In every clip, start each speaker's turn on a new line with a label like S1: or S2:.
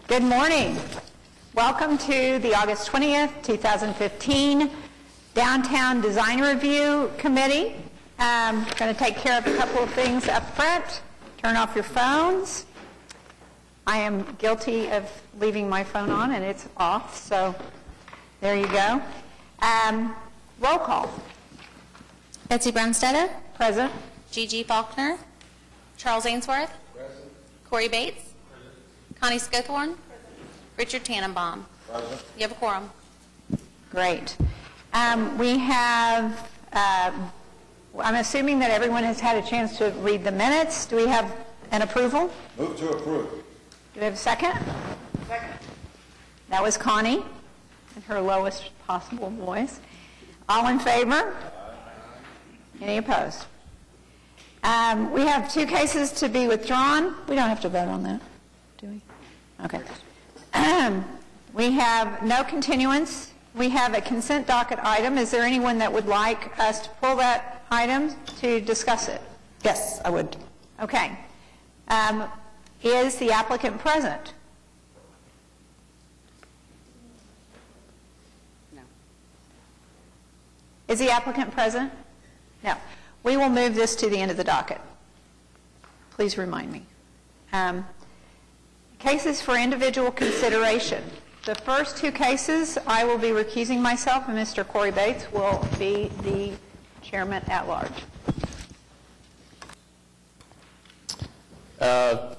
S1: Good morning. Welcome to the August 20th, 2015 Downtown Design Review Committee. I'm going to take care of a couple of things up front. Turn off your phones. I am guilty of leaving my phone on and it's off, so there you go. Roll call.
S2: Betsy Brunstetta.
S1: Present.
S2: Gigi Faulkner. Charles Ainsworth. Present. Corey Bates. Present. Connie Skowthorne. Present. Richard Tannenbaum. Present. You have a quorum.
S1: Great. We have, I'm assuming that everyone has had a chance to read the minutes. Do we have an approval?
S3: Move to approve.
S1: Do we have a second? Second. That was Connie in her lowest possible voice. All in favor? Any opposed? We have two cases to be withdrawn. We don't have to vote on that, do we? Okay. We have no continuance. We have a consent docket item. Is there anyone that would like us to pull that item to discuss it?
S4: Yes, I would.
S1: Okay. Is the applicant present?
S4: No.
S1: Is the applicant present? No. We will move this to the end of the docket. Please remind me. Cases for individual consideration. The first two cases, I will be recusing myself, and Mr. Corey Bates will be the chairman at large.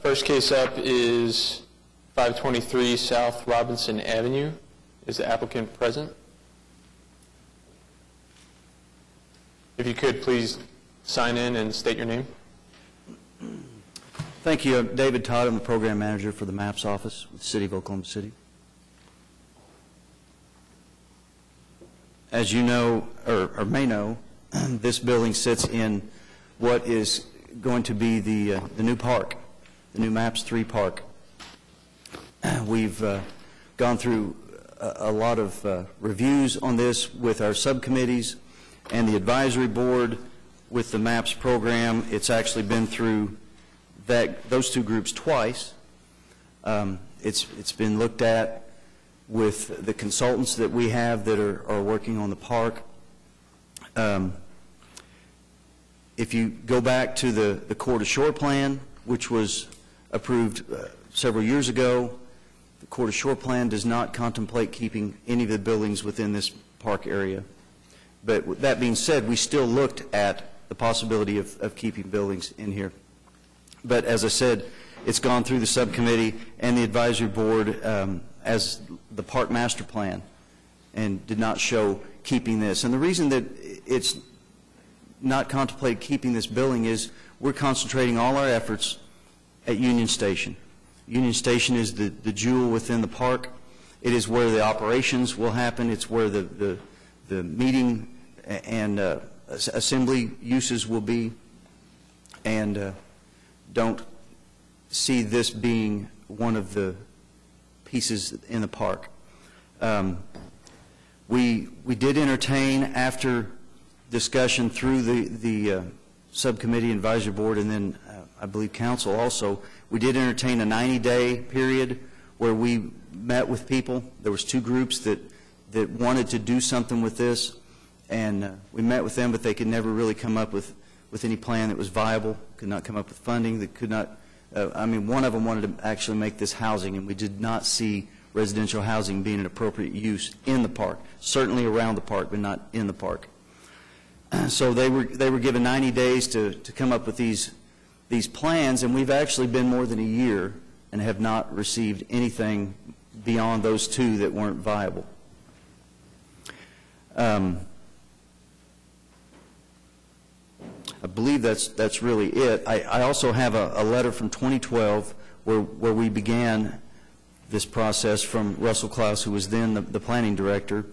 S5: First case up is 523 South Robinson Avenue. Is the applicant present? If you could, please sign in and state your name.
S6: Thank you. I'm David Todd. I'm the program manager for the MAPS office with the City of Oklahoma City. As you know, or may know, this building sits in what is going to be the new park, the new MAPS 3 park. We've gone through a lot of reviews on this with our subcommittees and the advisory board with the MAPS program. It's actually been through those two groups twice. It's been looked at with the consultants that we have that are working on the park. If you go back to the Core to Shore plan, which was approved several years ago, the Core to Shore plan does not contemplate keeping any of the buildings within this park area. But with that being said, we still looked at the possibility of keeping buildings in here. But as I said, it's gone through the subcommittee and the advisory board as the park master plan and did not show keeping this. And the reason that it's not contemplated keeping this building is we're concentrating all our efforts at Union Station. Union Station is the jewel within the park. It is where the operations will happen. It's where the meeting and assembly uses will be, and don't see this being one of the pieces in the park. We did entertain, after discussion through the subcommittee, advisory board, and then I believe council also, we did entertain a 90-day period where we met with people. There was two groups that wanted to do something with this, and we met with them, but they could never really come up with any plan that was viable, could not come up with funding, that could not, I mean, one of them wanted to actually make this housing, and we did not see residential housing being an appropriate use in the park, certainly around the park, but not in the park. So they were given 90 days to come up with these plans, and we've actually been more than a year and have not received anything beyond those two that weren't viable. I believe that's really it. I also have a letter from 2012 where we began this process from Russell Klaus, who was then the planning director,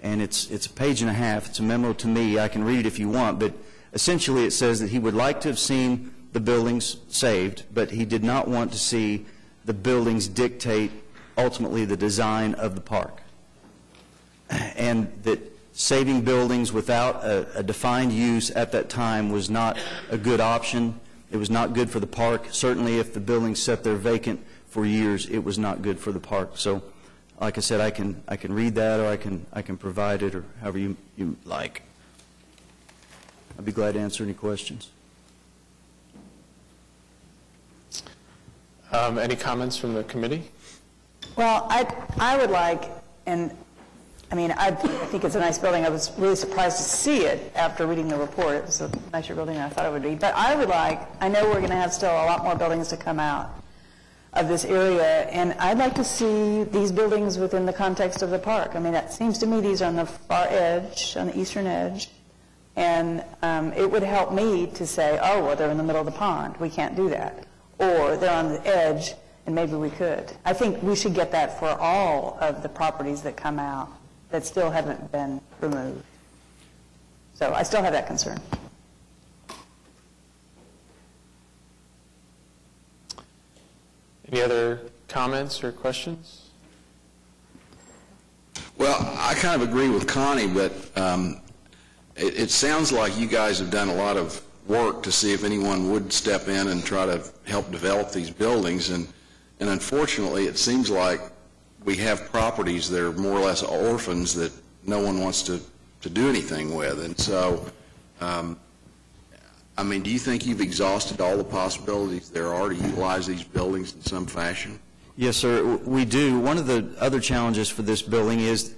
S6: and it's a page and a half. It's a memo to me. I can read it if you want, but essentially it says that he would like to have seen the buildings saved, but he did not want to see the buildings dictate ultimately the design of the park, and that saving buildings without a defined use at that time was not a good option. It was not good for the park. Certainly if the buildings sat there vacant for years, it was not good for the park. So, like I said, I can read that, or I can provide it, or however you like. I'd be glad to answer any questions.
S5: Any comments from the committee?
S3: Well, I would like, and I mean, I think it's a nice building. I was really surprised to see it after reading the report. It was a nicer building than I thought it would be. But I would like, I know we're going to have still a lot more buildings to come out of this area, and I'd like to see these buildings within the context of the park. I mean, it seems to me these are on the far edge, on the eastern edge, and it would help me to say, oh, well, they're in the middle of the pond. We can't do that. Or they're on the edge, and maybe we could. I think we should get that for all of the properties that come out that still haven't been removed. So I still have that concern.
S5: Any other comments or questions?
S4: Well, I kind of agree with Connie, but it sounds like you guys have done a lot of work to see if anyone would step in and try to help develop these buildings, and unfortunately it seems like we have properties that are more or less orphans that no one wants to do anything with. And so, I mean, do you think you've exhausted all the possibilities there are to utilize these buildings in some fashion?
S6: Yes, sir, we do. One of the other challenges for this building is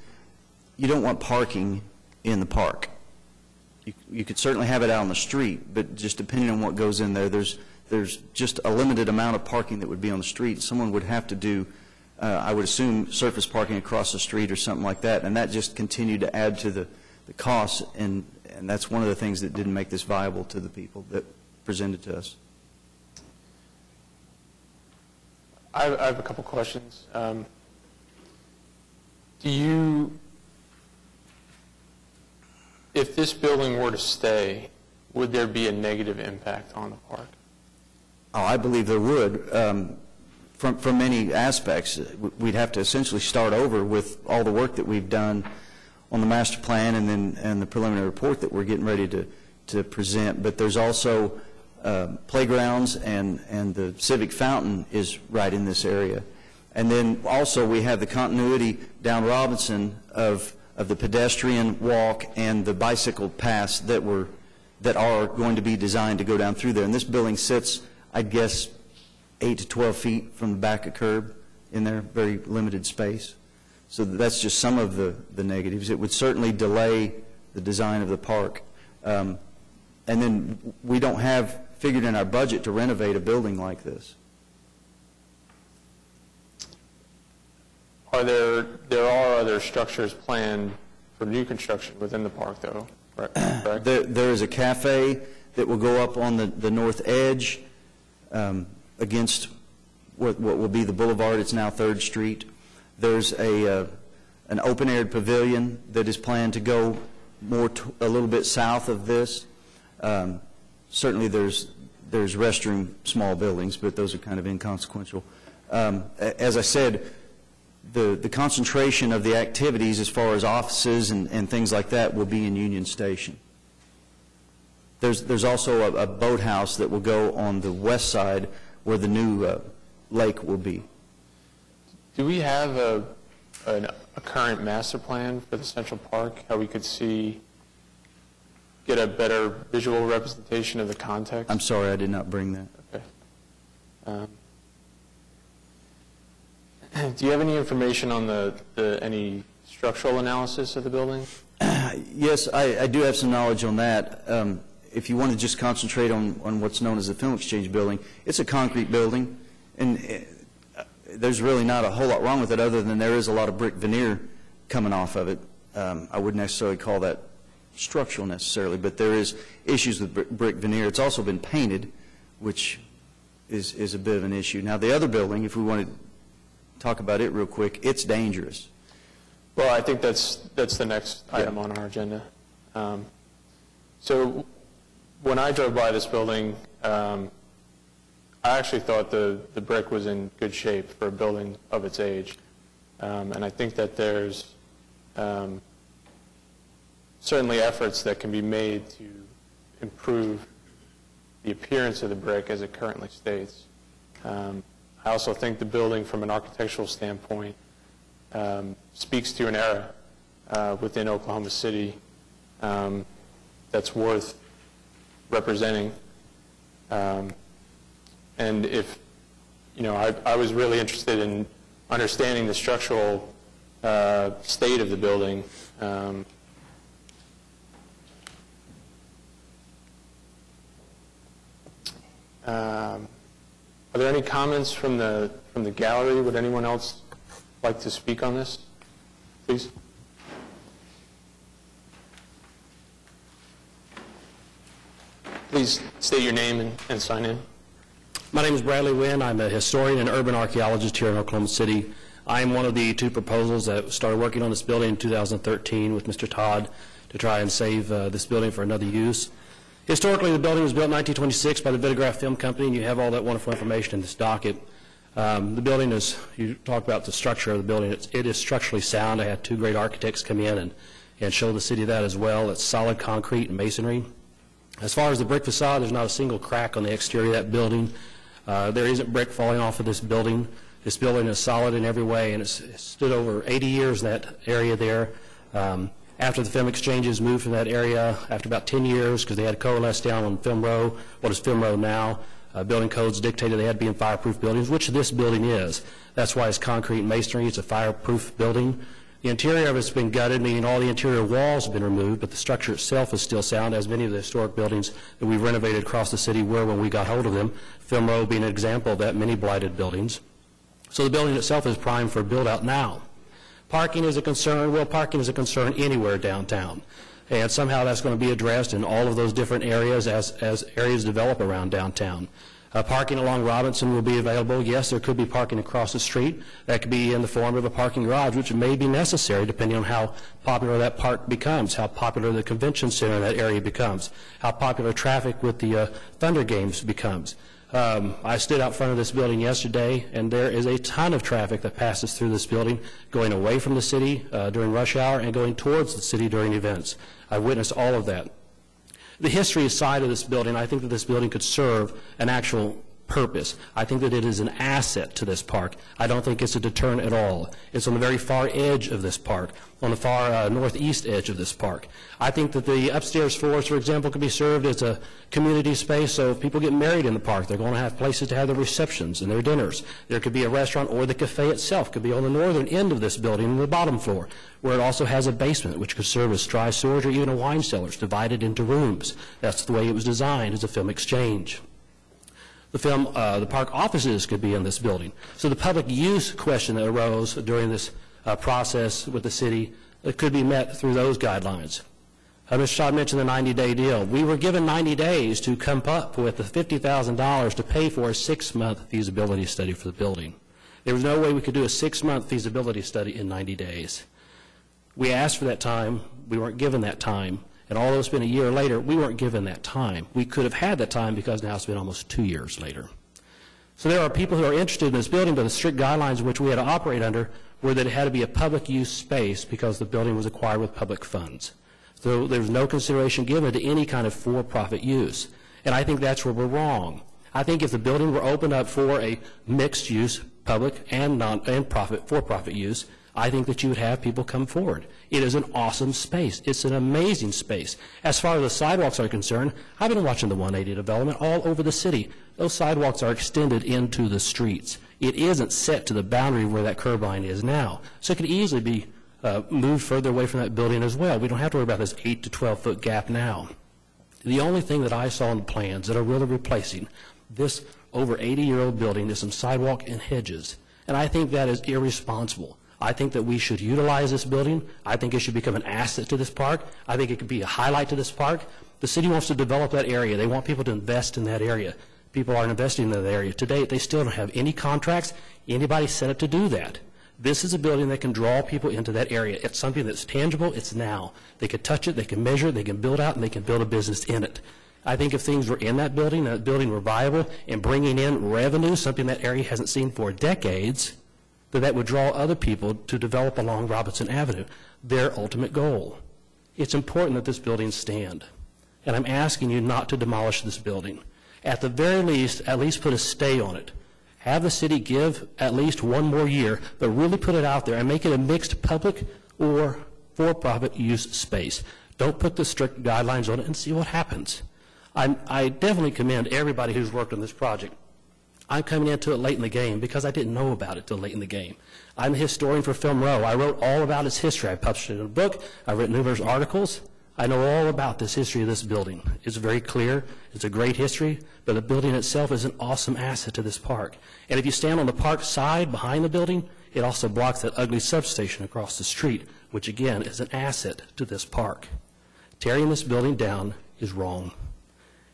S6: you don't want parking in the park. You could certainly have it out on the street, but just depending on what goes in there, there's just a limited amount of parking that would be on the street. Someone would have to do, I would assume, surface parking across the street or something like that, and that just continued to add to the costs, and that's one of the things that didn't make this viable to the people that presented to us.
S5: I have a couple questions. Do you, if this building were to stay, would there be a negative impact on the park?
S6: Oh, I believe there would. From many aspects, we'd have to essentially start over with all the work that we've done on the master plan and the preliminary report that we're getting ready to present. But there's also playgrounds, and the civic fountain is right in this area. And then also we have the continuity down Robinson of the pedestrian walk and the bicycle paths that are going to be designed to go down through there. And this building sits, I'd guess, 8 to 12 feet from the back of curb in there, very limited space. So that's just some of the negatives. It would certainly delay the design of the park. And then we don't have figured in our budget to renovate a building like this.
S5: There are other structures planned for new construction within the park, though, right? Correct?
S6: There is a cafe that will go up on the north edge against what will be the boulevard. It's now 3rd Street. There's an open-air pavilion that is planned to go a little bit south of this. Certainly there's restroom small buildings, but those are kind of inconsequential. As I said, the concentration of the activities as far as offices and things like that will be in Union Station. There's also a boathouse that will go on the west side where the new lake will be.
S5: Do we have a current master plan for the Central Park, how we could get a better visual representation of the context?
S6: I'm sorry, I did not bring that.
S5: Okay. Do you have any information on any structural analysis of the building?
S6: Yes, I do have some knowledge on that. If you want to just concentrate on what's known as the Film Exchange building, it's a concrete building, and there's really not a whole lot wrong with it other than there is a lot of brick veneer coming off of it. I wouldn't necessarily call that structural necessarily, but there is issues with brick veneer. It's also been painted, which is a bit of an issue. Now, the other building, if we want to talk about it real quick, it's dangerous.
S5: Well, I think that's the next item on our agenda. So when I drove by this building, I actually thought the brick was in good shape for a building of its age. And I think that there's certainly efforts that can be made to improve the appearance of the brick as it currently states. I also think the building, from an architectural standpoint, speaks to an era within Oklahoma City that's worth representing. And if, I was really interested in understanding the structural state of the building. Are there any comments from the gallery? Would anyone else like to speak on this? Please. Please state your name and sign in.
S7: My name is Bradley Wynn. I'm a historian and urban archaeologist here in Oklahoma City. I am one of the two proposals that started working on this building in 2013 with Mr. Todd to try and save this building for another use. Historically, the building was built in 1926 by the Vitagraph Film Company, and you have all that wonderful information in this docket. The building is, you talk about the structure of the building, it is structurally sound. I had two great architects come in and show the city that as well. It's solid concrete and masonry. As far as the brick facade, there's not a single crack on the exterior of that building. There isn't brick falling off of this building. This building is solid in every way, and it's stood over 80 years in that area there. After the film exchanges moved from that area, after about 10 years, because they had coalesced down on Film Row, what is Film Row now, building codes dictated they had to be in fireproof buildings, which this building is. That's why it's concrete and masonry. It's a fireproof building. The interior of it's been gutted, meaning all the interior walls have been removed, but the structure itself is still sound, as many of the historic buildings that we've renovated across the city were when we got hold of them. Film Row being an example of that, many blighted buildings. So the building itself is primed for build-out now. Parking is a concern. Well, parking is a concern anywhere downtown. And somehow that's going to be addressed in all of those different areas as areas develop around downtown. Parking along Robinson will be available. Yes, there could be parking across the street. That could be in the form of a parking garage, which may be necessary depending on how popular that park becomes, how popular the convention center in that area becomes, how popular traffic with the Thunder games becomes. I stood out front of this building yesterday, and there is a ton of traffic that passes through this building, going away from the city during rush hour and going towards the city during events. I witnessed all of that. The history side of this building, I think that this building could serve an actual purpose. I think that it is an asset to this park. I don't think it's a deterrent at all. It's on the very far edge of this park, on the far northeast edge of this park. I think that the upstairs floors, for example, could be served as a community space, so if people get married in the park, they're going to have places to have their receptions and their dinners. There could be a restaurant, or the cafe itself could be on the northern end of this building, on the bottom floor, where it also has a basement, which could serve as dry storage or even a wine cellar. It's divided into rooms. That's the way it was designed, as a film exchange. The park offices could be in this building. So the public use question that arose during this process with the city could be met through those guidelines. Mr. Todd mentioned the 90-day deal. We were given 90 days to come up with the $50,000 to pay for a 6-month feasibility study for the building. There was no way we could do a 6-month feasibility study in 90 days. We asked for that time. We weren't given that time. And although it's been a year later, we weren't given that time. We could have had that time because now it's been almost 2 years later. So there are people who are interested in this building, but the strict guidelines which we had to operate under were that it had to be a public use space because the building was acquired with public funds. So there was no consideration given to any kind of for-profit use. And I think that's where we're wrong. I think if the building were opened up for a mixed-use, public and for-profit use, I think that you would have people come forward. It is an awesome space. It's an amazing space. As far as the sidewalks are concerned, I've been watching the 180 development all over the city. Those sidewalks are extended into the streets. It isn't set to the boundary where that curb line is now. So it could easily be moved further away from that building as well. We don't have to worry about this 8 to 12-foot gap now. The only thing that I saw in the plans that are really replacing this over 80-year-old building is some sidewalk and hedges. And I think that is irresponsible. I think that we should utilize this building. I think it should become an asset to this park. I think it could be a highlight to this park. The city wants to develop that area. They want people to invest in that area. People are investing in that area. Today, they still don't have any contracts, anybody set up to do that. This is a building that can draw people into that area. It's something that's tangible. It's now. They can touch it, they can measure it, they can build out, and they can build a business in it. I think if things were in that building were viable and bringing in revenue, something that area hasn't seen for decades, that would draw other people to develop along Robinson Avenue, their ultimate goal. It's important that this building stand. And I'm asking you not to demolish this building. At the very least, at least put a stay on it. Have the city give at least one more year, but really put it out there and make it a mixed public or for-profit use space. Don't put the strict guidelines on it and see what happens. I definitely commend everybody who's worked on this project. I'm coming into it late in the game because I didn't know about it till late in the game. I'm a historian for Film Row. I wrote all about its history. I published it in a book. I've written numerous articles. I know all about this history of this building. It's very clear. It's a great history, but the building itself is an awesome asset to this park. And if you stand on the park side behind the building, it also blocks that ugly substation across the street, which again is an asset to this park. Tearing this building down is wrong.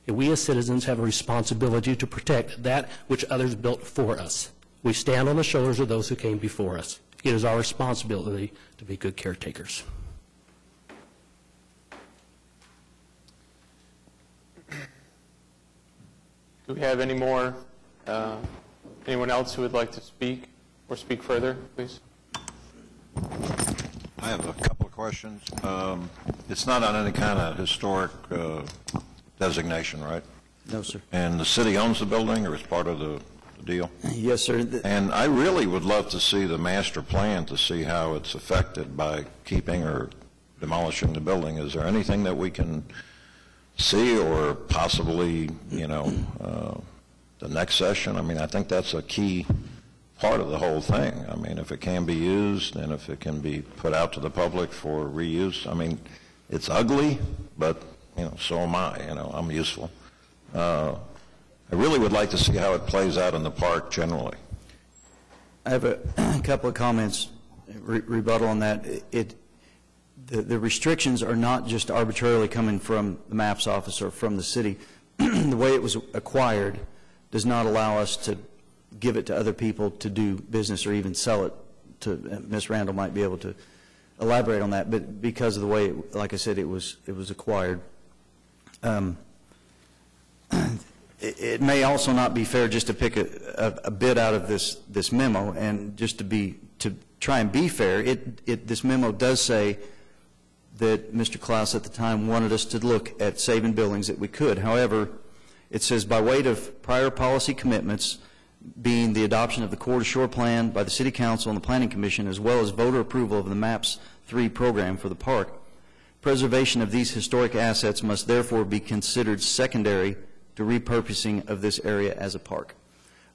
S7: And we as citizens have a responsibility to protect that which others built for us. We stand on the shoulders of those who came before us. It is our responsibility to be good caretakers.
S5: Do we have any more, anyone else who would like to speak or speak further, please?
S8: I have a couple of questions. It's not on any kind of historic designation, right?
S6: No, sir.
S8: And the city owns the building, or is part of the deal?
S6: Yes, sir.
S8: And I really would love to see the master plan to see how it's affected by keeping or demolishing the building. Is there anything that we can see, or possibly, the next session? I mean, I think that's a key part of the whole thing. I mean, if it can be used and if it can be put out to the public for reuse, I mean, it's ugly, but, so am I. I'm useful. I really would like to see how it plays out in the park generally.
S6: I have a couple of comments, rebuttal on that. The restrictions are not just arbitrarily coming from the MAPS office or from the city. The way it was acquired does not allow us to give it to other people to do business or even sell it to. Ms. Randall might be able to elaborate on that, but because of the way, like I said, it was acquired. It may also not be fair just to pick a bit out of this memo, and just to try and be fair, this memo does say that Mr. Klaus at the time wanted us to look at saving buildings that we could. However, it says, by way of prior policy commitments, being the adoption of the Corridor Shore Plan by the City Council and the Planning Commission, as well as voter approval of the MAPS 3 program for the park, preservation of these historic assets must therefore be considered secondary to repurposing of this area as a park.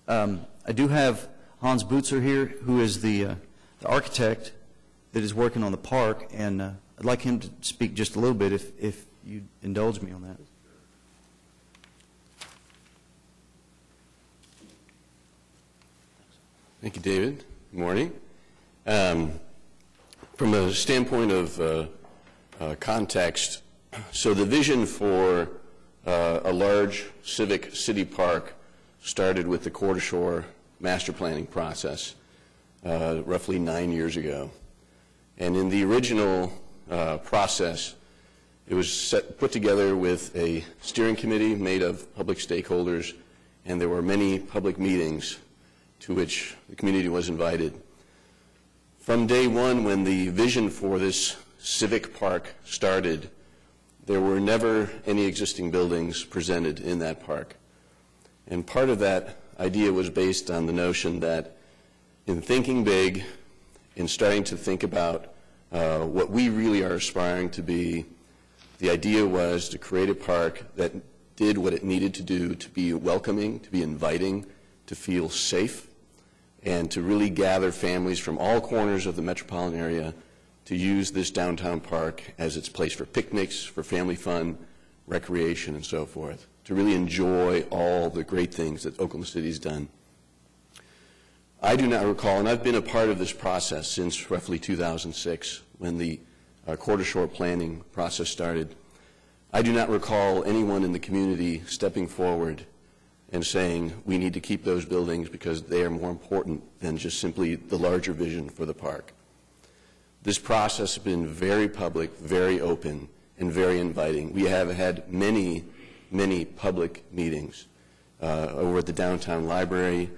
S6: I do have Hans Butzer here, who is the architect that is working on the park, and I'd like him to speak just a little bit if you indulge me on that.
S9: Thank you, David. Good morning. From a standpoint of context, so the vision for a large civic city park started with the Corridor Shore master planning process roughly 9 years ago. And in the original process, it was put together with a steering committee made of public stakeholders, and there were many public meetings to which the community was invited. From day one, when the vision for this civic park started, there were never any existing buildings presented in that park. And part of that idea was based on the notion that in thinking big, in starting to think about what we really are aspiring to be, the idea was to create a park that did what it needed to do to be welcoming, to be inviting, to feel safe, and to really gather families from all corners of the metropolitan area to use this downtown park as its place for picnics, for family fun, recreation, and so forth, to really enjoy all the great things that Oklahoma City has done. I do not recall, and I've been a part of this process since roughly 2006, when the Corridor Shore planning process started. I do not recall anyone in the community stepping forward and saying we need to keep those buildings because they are more important than just simply the larger vision for the park. This process has been very public, very open, and very inviting. We have had many, many public meetings over at the Downtown Library,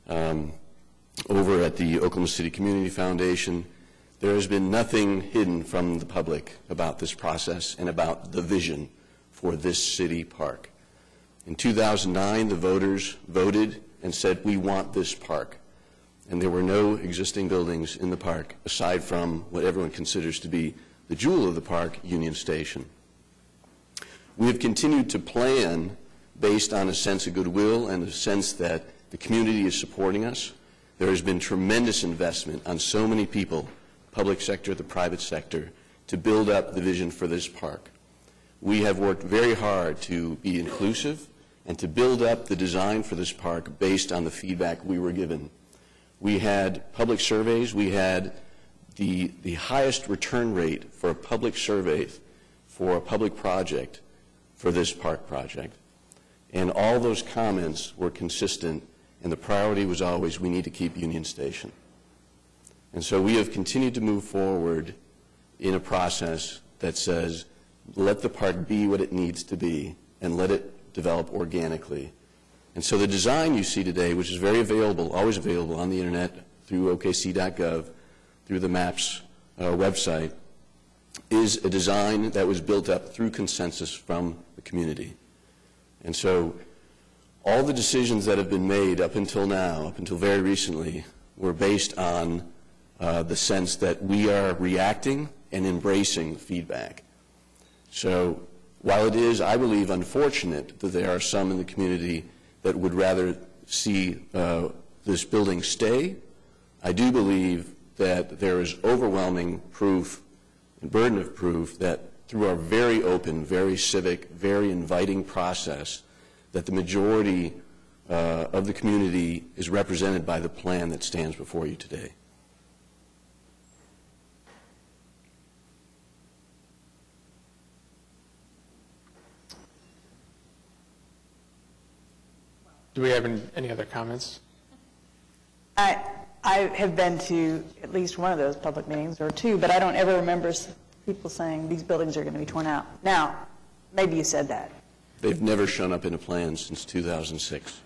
S9: over at the Oklahoma City Community Foundation. There has been nothing hidden from the public about this process and about the vision for this city park. In 2009, the voters voted and said, we want this park. And there were no existing buildings in the park aside from what everyone considers to be the jewel of the park, Union Station. We have continued to plan based on a sense of goodwill and a sense that the community is supporting us. There has been tremendous investment on so many people, public sector, the private sector, to build up the vision for this park. We have worked very hard to be inclusive and to build up the design for this park based on the feedback we were given. We had public surveys. We had the highest return rate for a public survey for a public project for this park project. And all those comments were consistent, and the priority was always, we need to keep Union Station. And so we have continued to move forward in a process that says, let the park be what it needs to be, and let it develop organically. And so the design you see today, which is very available, always available on the internet through okc.gov, through the MAPS website, is a design that was built up through consensus from the community. And so all the decisions that have been made up until now, up until very recently, were based on the sense that we are reacting and embracing feedback. So while it is, I believe, unfortunate that there are some in the community that would rather see this building stay, I do believe that there is overwhelming proof and burden of proof that through our very open, very civic, very inviting process, that the majority of the community is represented by the plan that stands before you today.
S5: Do we have any other comments?
S3: I have been to at least one of those public meetings, or two, but I don't ever remember people saying these buildings are going to be torn out. Now, maybe you said that.
S9: They've never shown up in a plan since 2006.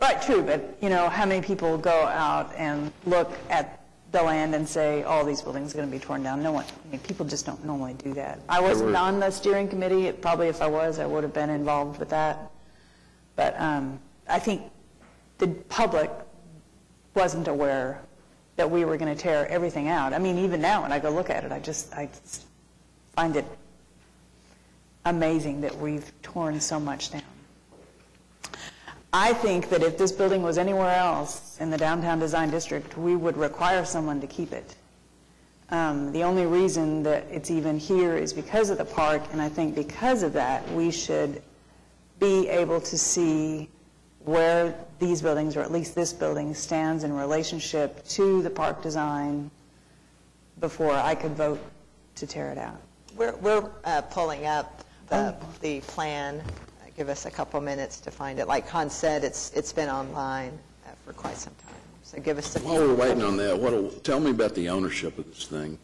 S3: Right, true, but you know, how many people go out and look at the land and say, oh, these buildings are going to be torn down? No one. I mean, people just don't normally do that. I wasn't on the steering committee. Probably if I was, I would have been involved with that. But I think the public wasn't aware that we were going to tear everything out. I mean, even now when I go look at it, I just find it amazing that we've torn so much down. I think that if this building was anywhere else in the downtown design district, we would require someone to keep it. The only reason that it's even here is because of the park, and I think because of that, we should be able to see where these buildings, or at least this building, stands in relationship to the park design before I could vote to tear it out.
S10: We're pulling up the plan. Give us a couple minutes to find it. Like Hans said, it's been online for quite some time. So give us a few.
S4: While we're waiting on that, tell me about the ownership of this thing.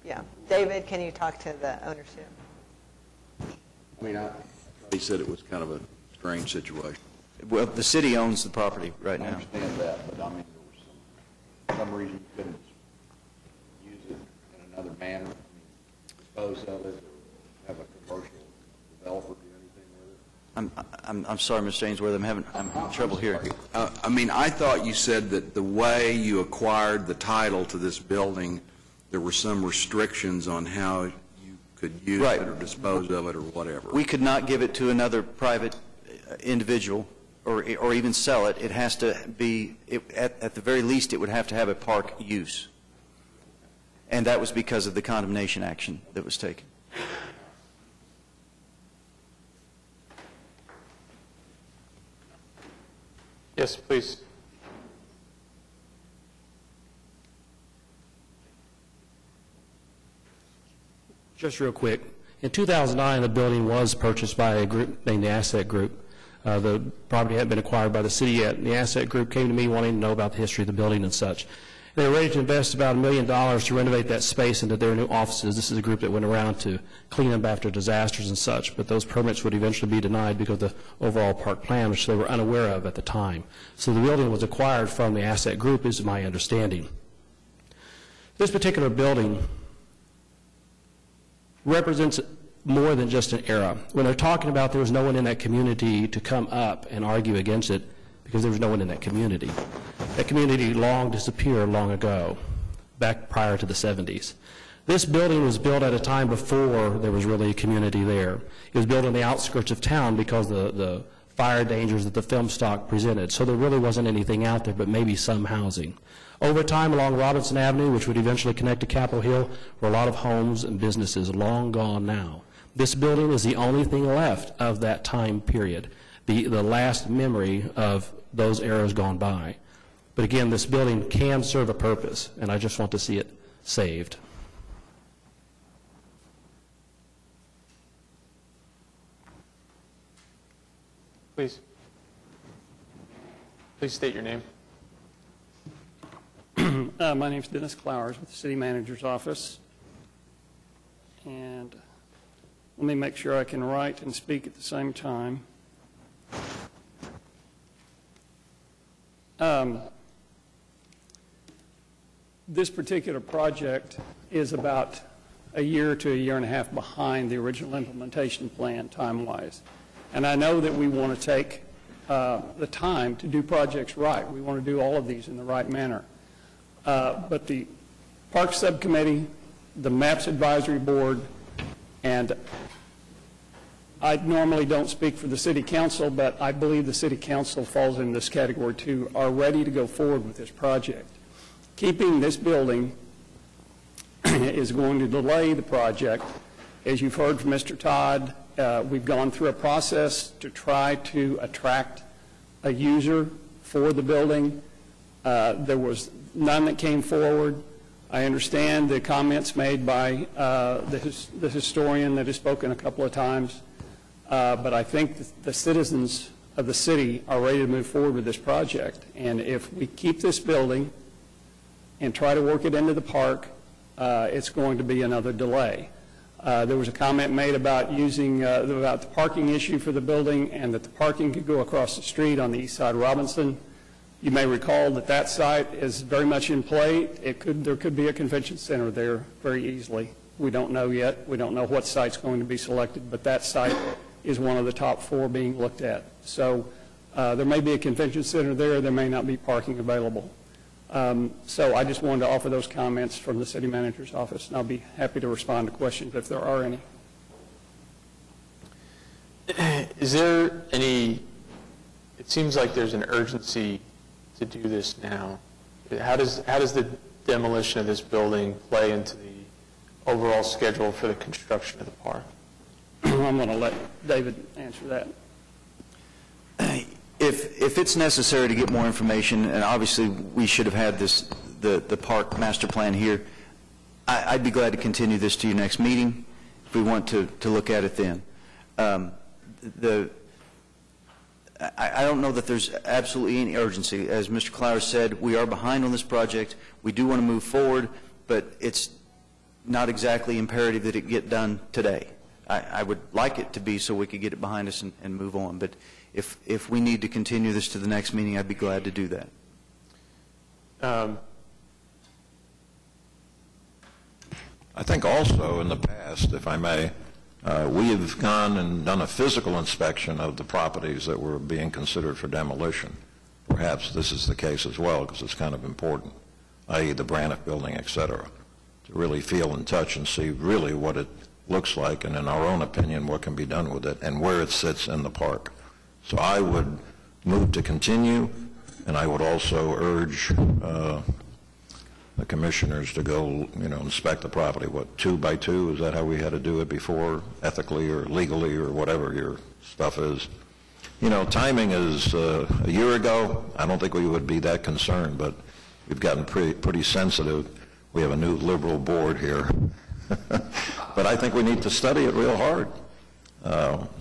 S10: Yeah. David, can you talk to the ownership?
S4: I mean, he said it was kind of a strange situation.
S6: Well, the city owns the property right now.
S4: I understand that, but I mean, there was some reason you couldn't use it in another manner. I mean, dispose of it, or have a commercial developer do anything with it.
S6: I'm sorry, Mr. Ainsworth, I'm having trouble hearing.
S4: I mean, I thought you said that the way you acquired the title to this building, there were some restrictions on how you could use it or dispose of it or whatever.
S6: We could not give it to another private individual or even sell it. It has to be, at the very least, it would have to have a park use. And that was because of the condemnation action that was taken.
S5: Yes, please.
S7: Just real quick. In 2009, the building was purchased by a group named the Asset Group. The property hadn't been acquired by the city yet. And the Asset Group came to me wanting to know about the history of the building and such. They were ready to invest about $1 million to renovate that space into their new offices. This is a group that went around to clean up after disasters and such, but those permits would eventually be denied because of the overall park plan, which they were unaware of at the time. So the building was acquired from the Asset Group, is my understanding. This particular building represents more than just an era. When they're talking about there was no one in that community to come up and argue against it, because there was no one in that community. That community long disappeared long ago, back prior to the 70s. This building was built at a time before there was really a community there. It was built on the outskirts of town because the fire dangers that the film stock presented. So there really wasn't anything out there but maybe some housing. Over time along Robinson Avenue, which would eventually connect to Capitol Hill, were a lot of homes and businesses long gone now. This building is the only thing left of that time period, the last memory of those eras gone by. But again, this building can serve a purpose, and I just want to see it saved.
S5: Please state your name.
S11: My name is Dennis Clowers with the City Manager's Office. And let me make sure I can write and speak at the same time. This particular project is about a year to a year and a half behind the original implementation plan time-wise. And I know that we want to take the time to do projects right. We want to do all of these in the right manner. But the Park Subcommittee, the MAPS Advisory Board, and I normally don't speak for the City Council, but I believe the City Council falls in this category too, are ready to go forward with this project. Keeping this building is going to delay the project. As you've heard from Mr. Todd, we've gone through a process to try to attract a user for the building. There was none that came forward. I understand the comments made by the historian that has spoken a couple of times, but I think the citizens of the city are ready to move forward with this project. And if we keep this building and try to work it into the park, it's going to be another delay. There was a comment made about about the parking issue for the building and that the parking could go across the street on the east side of Robinson. You may recall that that site is very much in play. There could be a convention center there very easily. We don't know yet. We don't know what site's going to be selected, but that site is one of the top 4 being looked at. So there may be a convention center there. There may not be parking available. So I just wanted to offer those comments from the City Manager's Office, and I'll be happy to respond to questions if there are any.
S5: Is there any, it seems like there's an urgency to do this now. How does the demolition of this building play into the overall schedule for the construction of the park?
S11: I'm going to let David answer that.
S6: If it's necessary to get more information, and obviously we should have had the park master plan here, I'd be glad to continue this to your next meeting if we want to look at it then. I don't know that there's absolutely any urgency. As Mr. Clowers said, we are behind on this project. We do want to move forward, but it's not exactly imperative that it get done today. I would like it to be so we could get it behind us and move on, but if we need to continue this to the next meeting, I'd be glad to do that.
S8: I think also in the past, if I may, we have gone and done a physical inspection of the properties that were being considered for demolition. Perhaps this is the case as well, because it's kind of important, i.e. the Braniff building, et cetera, to really feel and touch and see really what it looks like, and in our own opinion, what can be done with it and where it sits in the park. So I would move to continue, and I would also urge the commissioners to go, inspect the property. What, 2 by 2? Is that how we had to do it before, ethically or legally or whatever your stuff is? Timing is a year ago. I don't think we would be that concerned, but we've gotten pretty sensitive. We have a new liberal board here. But I think we need to study it real hard.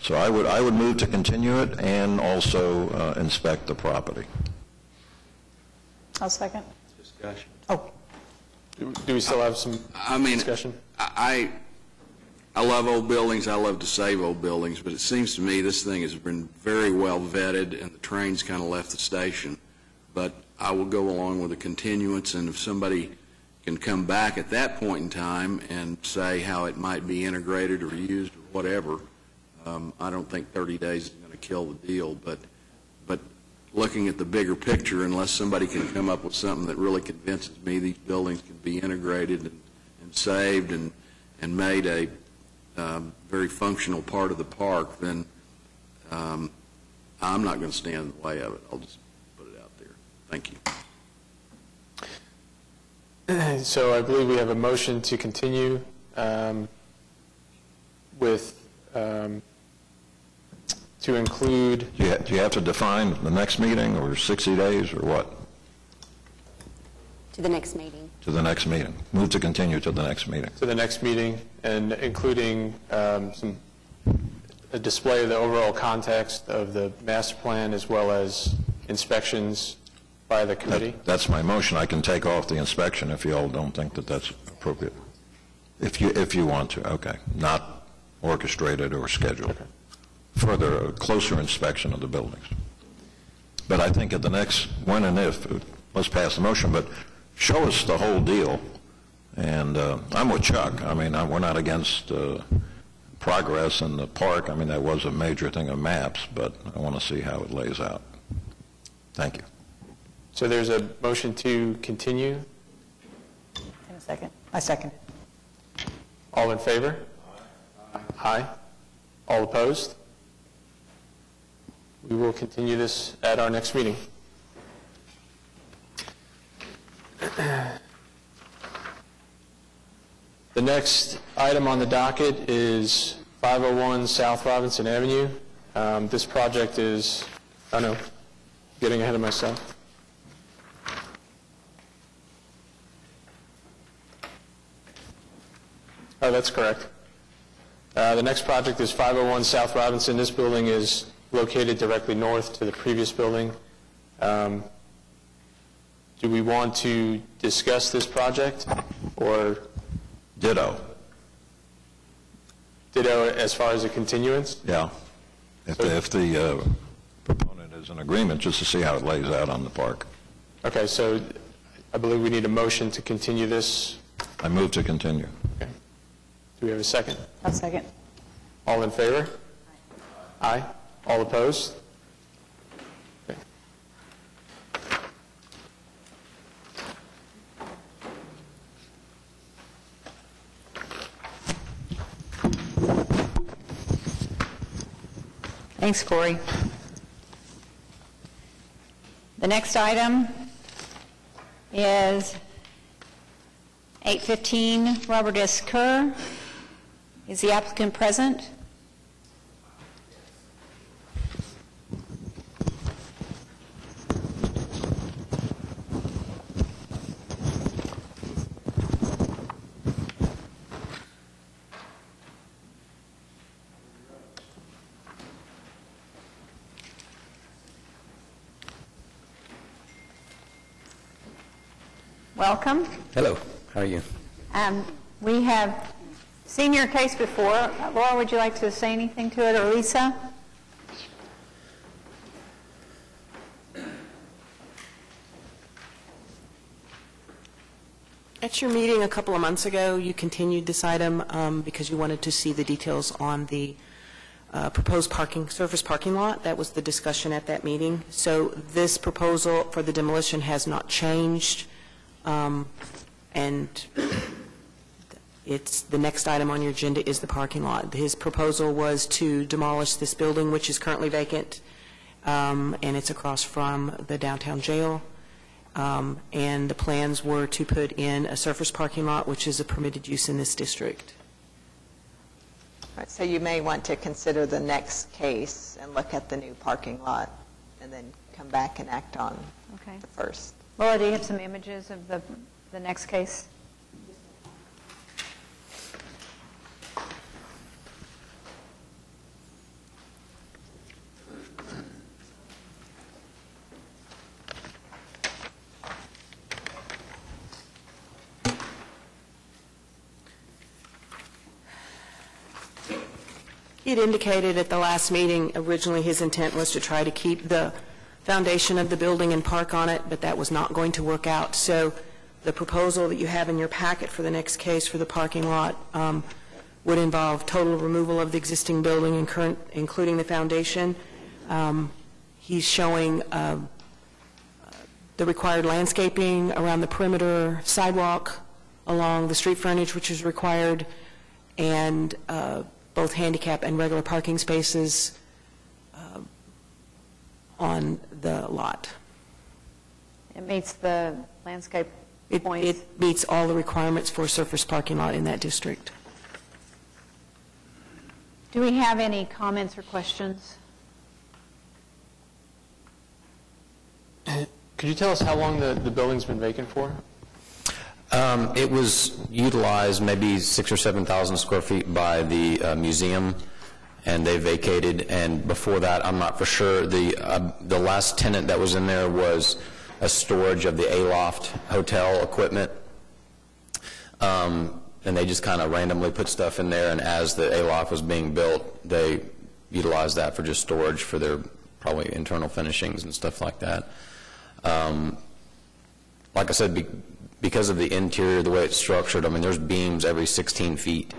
S8: So I would move to continue it and also inspect the property.
S3: I'll second.
S4: Discussion.
S3: Oh.
S5: Do we still have some discussion?
S4: I love old buildings. I love to save old buildings, but it seems to me this thing has been very well vetted, and the train's kind of left the station. But I will go along with a continuance, and if somebody can come back at that point in time and say how it might be integrated or used or whatever. I don't think 30 days is going to kill the deal, but looking at the bigger picture, unless somebody can come up with something that really convinces me these buildings can be integrated and saved and made a very functional part of the park, then I'm not going to stand in the way of it. I'll just put it out there. Thank you.
S5: So I believe we have a motion to continue with to include.
S8: Do you have to define the next meeting, or 60 days, or what?
S12: To the next meeting.
S8: To the next meeting. Move to continue to the next meeting.
S5: To the next meeting, and including a display of the overall context of the master plan as well as inspections by the committee.
S8: That's my motion. I can take off the inspection if you all don't think that that's appropriate. If you want to, okay. Not orchestrated or scheduled.
S5: Okay.
S8: Further, a closer inspection of the buildings. But I think at the next, when and if, let's pass the motion, but show us the whole deal. And I'm with Chuck. I mean, we're not against progress in the park. I mean, that was a major thing of maps, but I want to see how it lays out. Thank you.
S5: So there's a motion to continue.
S3: In a second. I second.
S5: All in favor? Aye. All opposed? We will continue this at our next meeting. The next item on the docket is 501 South Robinson Avenue. This project is, oh no, getting ahead of myself. Oh, that's correct. The next project is 501 South Robinson. This building is located directly north to the previous building. Do we want to discuss this project, or?
S8: Ditto.
S5: Ditto as far as a continuance?
S8: Yeah. If the proponent is in agreement, just to see how it lays out on the park.
S5: Okay, so I believe we need a motion to continue this.
S8: I move to continue.
S5: Okay. Do we have a second?
S3: I'll second.
S5: All in favor? Aye. All opposed? Okay.
S1: Thanks, Corey. The next item is 815 Robert S. Kerr. Is the applicant present? Welcome.
S13: Hello. How are you?
S1: We have seen your case before. Laura, would you like to say anything to it, or Lisa?
S14: At your meeting a couple of months ago, you continued this item because you wanted to see the details on the proposed surface parking lot. That was the discussion at that meeting. So this proposal for the demolition has not changed, and it's the next item on your agenda is the parking lot. His proposal was to demolish this building, which is currently vacant, and it's across from the downtown jail. And the plans were to put in a surface parking lot, which is a permitted use in this district.
S10: All right, so you may want to consider the next case and look at the new parking lot, and then come back and act on the first.
S1: Laura, do you have some images of the next case?
S14: He had indicated at the last meeting, originally his intent was to try to keep the foundation of the building and park on it, but that was not going to work out. So The proposal that you have in your packet for the next case for the parking lot would involve total removal of the existing building, including the foundation. He's showing the required landscaping around the perimeter, sidewalk along the street frontage, which is required, and both handicap and regular parking spaces on the lot.
S1: It meets the landscape points.
S14: It meets all the requirements for a surface parking lot in that district.
S1: Do we have any comments or questions?
S5: Could you tell us how long the building's been vacant for?
S13: It was utilized maybe 6,000 or 7,000 square feet by the museum, and they vacated. And before that, I'm not for sure. The last tenant that was in there was a storage of the Aloft hotel equipment, and they just kind of randomly put stuff in there. And as the Aloft was being built, they utilized that for just storage for their probably internal finishings and stuff like that. Like I said, because of the interior, the way it's structured, I mean, there's beams every 16 feet.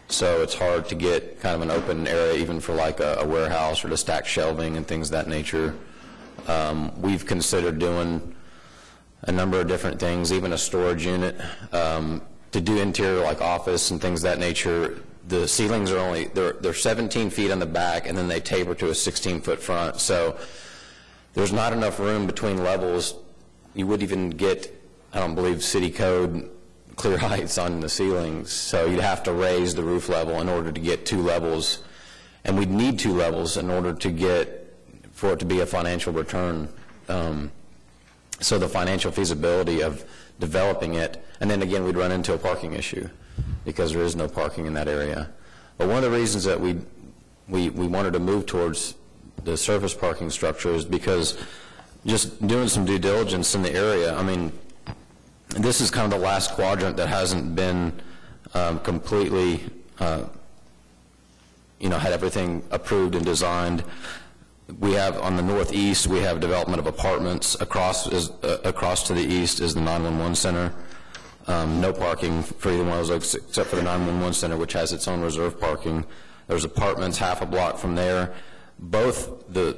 S13: So it's hard to get kind of an open area even for like a warehouse or to stack shelving and things of that nature. We've considered doing a number of different things, even a storage unit. To do interior like office and things of that nature, the ceilings are only, they're 17 feet on the back, and then they taper to a 16-foot front. So there's not enough room between levels. You wouldn't even get, I don't believe, city code clear heights on the ceilings. So you'd have to raise the roof level in order to get 2 levels. And we'd need 2 levels in order to get, for it to be a financial return. So the financial feasibility of developing it, and then again, we'd run into a parking issue because there is no parking in that area. But one of the reasons that we wanted to move towards the surface parking structure is because just doing some due diligence in the area, I mean, this is kind of the last quadrant that hasn't been completely, had everything approved and designed. We have on the northeast, we have development of apartments. Across to the east is the 911 center. No parking for either one of those except for the 911 center, which has its own reserve parking. There's apartments half a block from there. Both the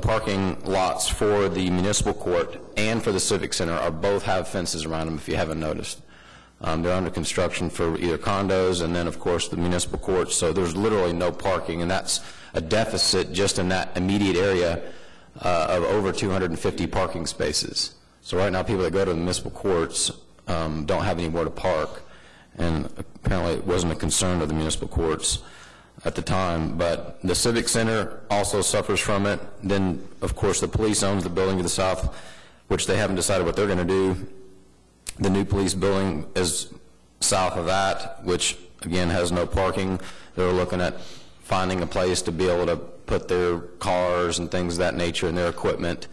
S13: parking lots for the municipal court and for the civic center both have fences around them, if you haven't noticed. They're under construction for either condos and then, of course, the municipal court. So there's literally no parking, and that's a deficit just in that immediate area of over 250 parking spaces. So right now, people that go to the municipal courts don't have anywhere to park, and apparently it wasn't a concern of the municipal courts at the time. But the civic center also suffers from it. Then, of course, the police owns the building to the south, which they haven't decided what they're going to do. The new police building is south of that, which, again, has no parking. They're looking at finding a place to be able to put their cars and things of that nature and their equipment,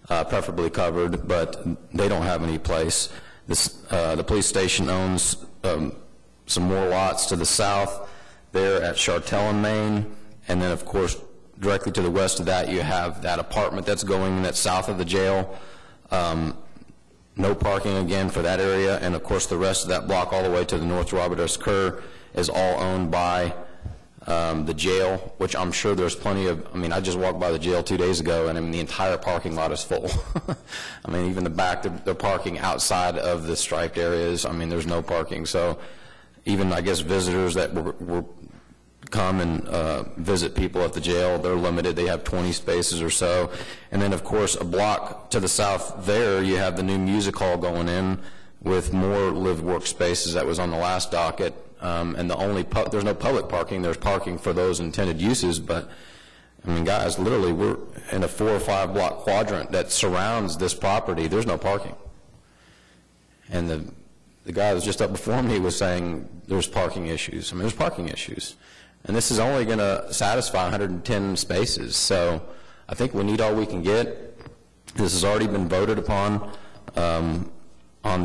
S13: preferably covered, but they don't have any place. The police station owns some more lots to the south there at Chartel and Main, and then, of course, directly to the west of that, you have that apartment that's going in that's south of the jail. No parking again for that area, and of course the rest of that block all the way to the north Robert S. Kerr is all owned by the jail, which I'm sure there's plenty of. I mean, I just walked by the jail 2 days ago, and I mean, the entire parking lot is full. I mean, even the back, they're parking outside of the striped areas. I mean, there's no parking. So even, I guess, visitors that were come and visit people at the jail, they're limited. They have 20 spaces or so. And then, of course, a block to the south there, you have the new music hall going in with more live work spaces that was on the last docket. And there's no public parking. There's parking for those intended uses. But, I mean, guys, literally, we're in a 4 or 5 block quadrant that surrounds this property. There's no parking. And the guy that was just up before me was saying there's parking issues. I mean, there's parking issues. And this is only going to satisfy 110 spaces. So I think we need all we can get. This has already been voted upon on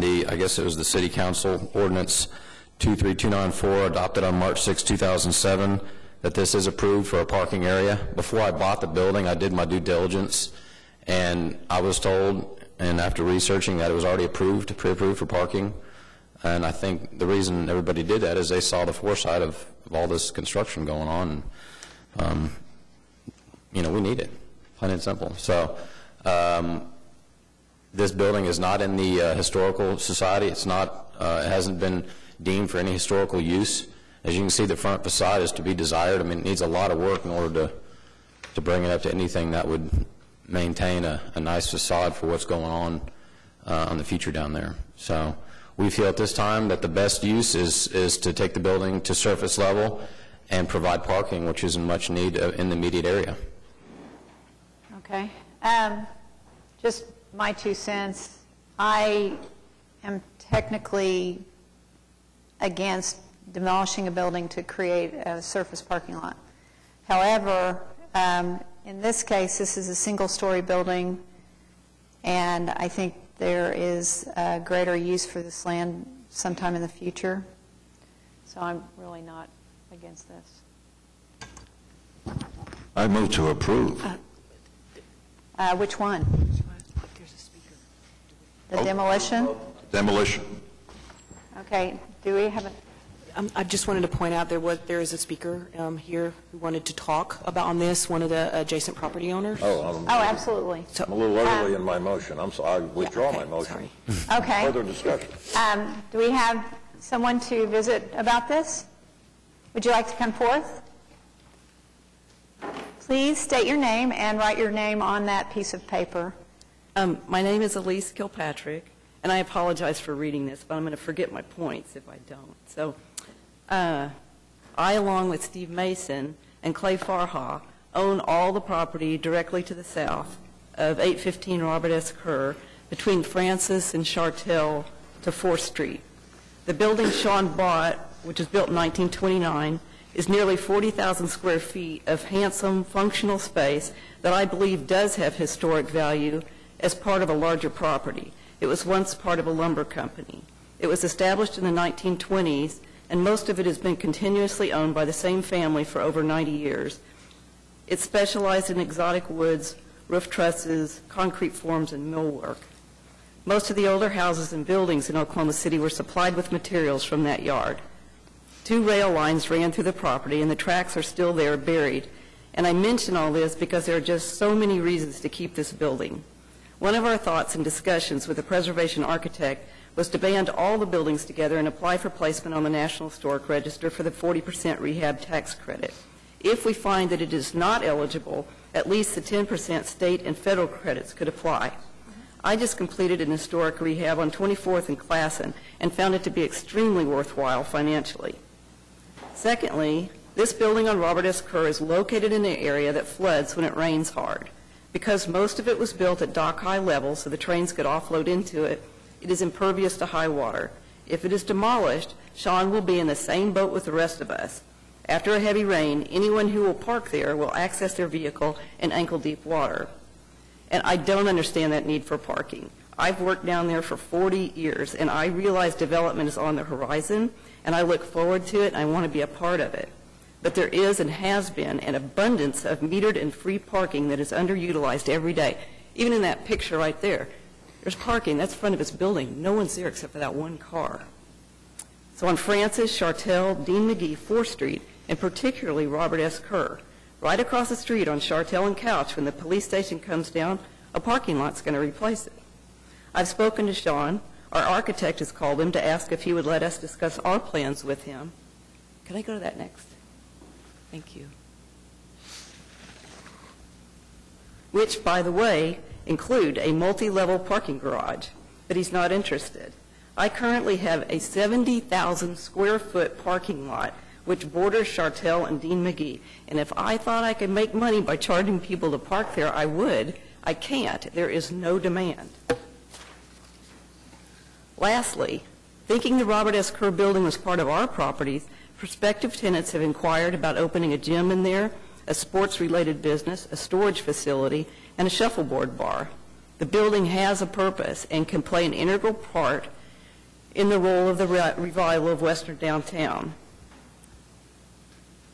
S13: the, I guess it was the City Council Ordinance 23294, adopted on March 6, 2007, that this is approved for a parking area. Before I bought the building, I did my due diligence, and I was told and after researching that, it was already approved, pre-approved for parking. And I think the reason everybody did that is they saw the foresight of all this construction going on. And, we need it, plain and simple. So this building is not in the Historical Society. It's not, it hasn't been deemed for any historical use. As you can see, the front facade is to be desired. I mean, it needs a lot of work in order to bring it up to anything that would maintain a nice facade for what's going on the future down there. So we feel at this time that the best use is to take the building to surface level and provide parking, which is in much need in the immediate area.
S1: Okay. Just my 2 cents. I am technically against demolishing a building to create a surface parking lot. However, in this case, this is a single-story building, and I think there is a greater use for this land sometime in the future. So I'm really not against this.
S8: I move to approve.
S1: Which one? The demolition?
S8: Demolition.
S1: Okay. Do we have a...
S14: I just wanted to point out there is a speaker here who wanted to talk on this, one of the adjacent property owners.
S1: Oh, absolutely.
S8: I'm a little early in my motion. I'm sorry. I withdraw my motion.
S1: Sorry. Okay.
S8: Further discussion.
S1: Do we have someone to visit about this? Would you like to come forth? Please state your name and write your name on that piece of paper.
S15: My name is Elise Kilpatrick, and I apologize for reading this, but I'm going to forget my points if I don't. So I, along with Steve Mason and Clay Farha, own all the property directly to the south of 815 Robert S. Kerr between Francis and Chartel to 4th Street. The building Sean bought, which was built in 1929, is nearly 40,000 square feet of handsome, functional space that I believe does have historic value as part of a larger property. It was once part of a lumber company. It was established in the 1920s, and most of it has been continuously owned by the same family for over 90 years. It specialized in exotic woods, roof trusses, concrete forms, and millwork. Most of the older houses and buildings in Oklahoma City were supplied with materials from that yard. 2 rail lines ran through the property, and the tracks are still there buried. And I mention all this because there are just so many reasons to keep this building. One of our thoughts and discussions with the preservation architect was to band all the buildings together and apply for placement on the National Historic Register for the 40% rehab tax credit. If we find that it is not eligible, at least the 10% state and federal credits could apply. I just completed an historic rehab on 24th and Classen and found it to be extremely worthwhile financially. Secondly, this building on Robert S. Kerr is located in an area that floods when it rains hard. Because most of it was built at dock-high level so the trains could offload into it, it is impervious to high water. If it is demolished, Sean will be in the same boat with the rest of us. After a heavy rain, anyone who will park there will access their vehicle in ankle-deep water. And I don't understand that need for parking. I've worked down there for 40 years, and I realize development is on the horizon, and I look forward to it, and I want to be a part of it. But there is and has been an abundance of metered and free parking that is underutilized every day. Even in that picture right there, there's parking. That's the front of his building. No one's there except for that one car. So on Francis, Chartel, Dean McGee, 4th Street, and particularly Robert S. Kerr, right across the street on Chartel and Couch, when the police station comes down, a parking lot's going to replace it. I've spoken to Sean. Our architect has called him to ask if he would let us discuss our plans with him. Can I go to that next? Thank you. Which, by the way, include a multi-level parking garage, but he's not interested. I currently have a 70,000 square foot parking lot which borders Chartel and Dean McGee, and if I thought I could make money by charging people to park there, I would. I can't. There is no demand. Lastly, thinking the Robert S. Kerr building was part of our properties, prospective tenants have inquired about opening a gym in there, a sports-related business, a storage facility, and a shuffleboard bar. The building has a purpose and can play an integral part in the role of the revival of Western downtown.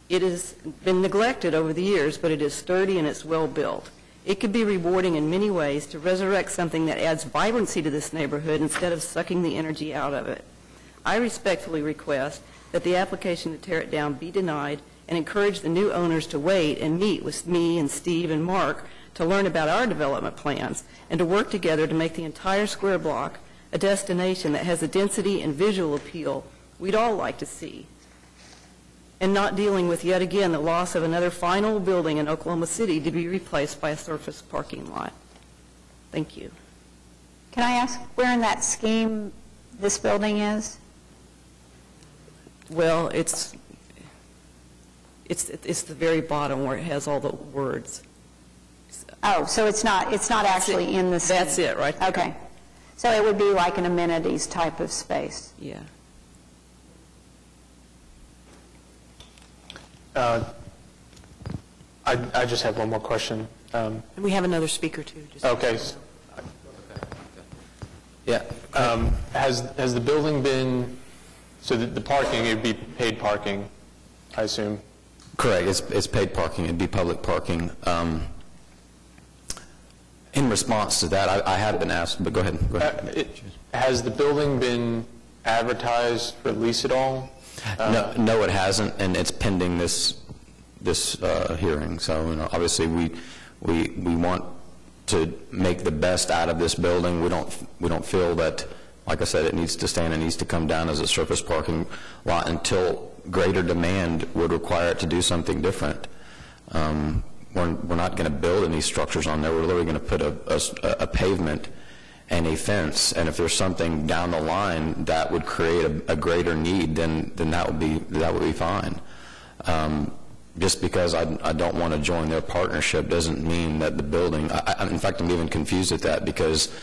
S15: It has been neglected over the years, but it is sturdy and it's well built. It could be rewarding in many ways to resurrect something that adds vibrancy to this neighborhood instead of sucking the energy out of it. I respectfully request that the application to tear it down be denied and encourage the new owners to wait and meet with me and Steve and Mark to learn about our development plans and to work together to make the entire square block a destination that has the density and visual appeal we'd all like to see, and not dealing with yet again the loss of another fine old building in Oklahoma City to be replaced by a surface parking lot. Thank you.
S1: Can I ask where in that scheme this building is?
S15: Well, it's the very bottom where it has all the words.
S1: Oh, so it's not actually in the scheme?
S15: That's it, right there.
S1: Okay. So it would be like an amenities type of space?
S15: Yeah.
S5: I just have one more question.
S14: And we have another speaker, too.
S5: Okay. Yeah. Has the building been, so the parking, it would be paid parking, I assume?
S13: Correct. It's paid parking. It'd be public parking. In response to that, I have been asked, but go ahead.
S5: Has the building been advertised for lease at all?
S13: No, it hasn't, and it's pending this hearing. So, obviously, we want to make the best out of this building. We don't feel that, like I said, it needs to stand. It needs to come down as a surface parking lot until greater demand would require it to do something different. We're not going to build any structures on there. We're literally going to put a pavement and a fence, and if there's something down the line that would create a greater need, then that would be fine. Just because I don't want to join their partnership doesn't mean that the building. In fact, I'm even confused at that because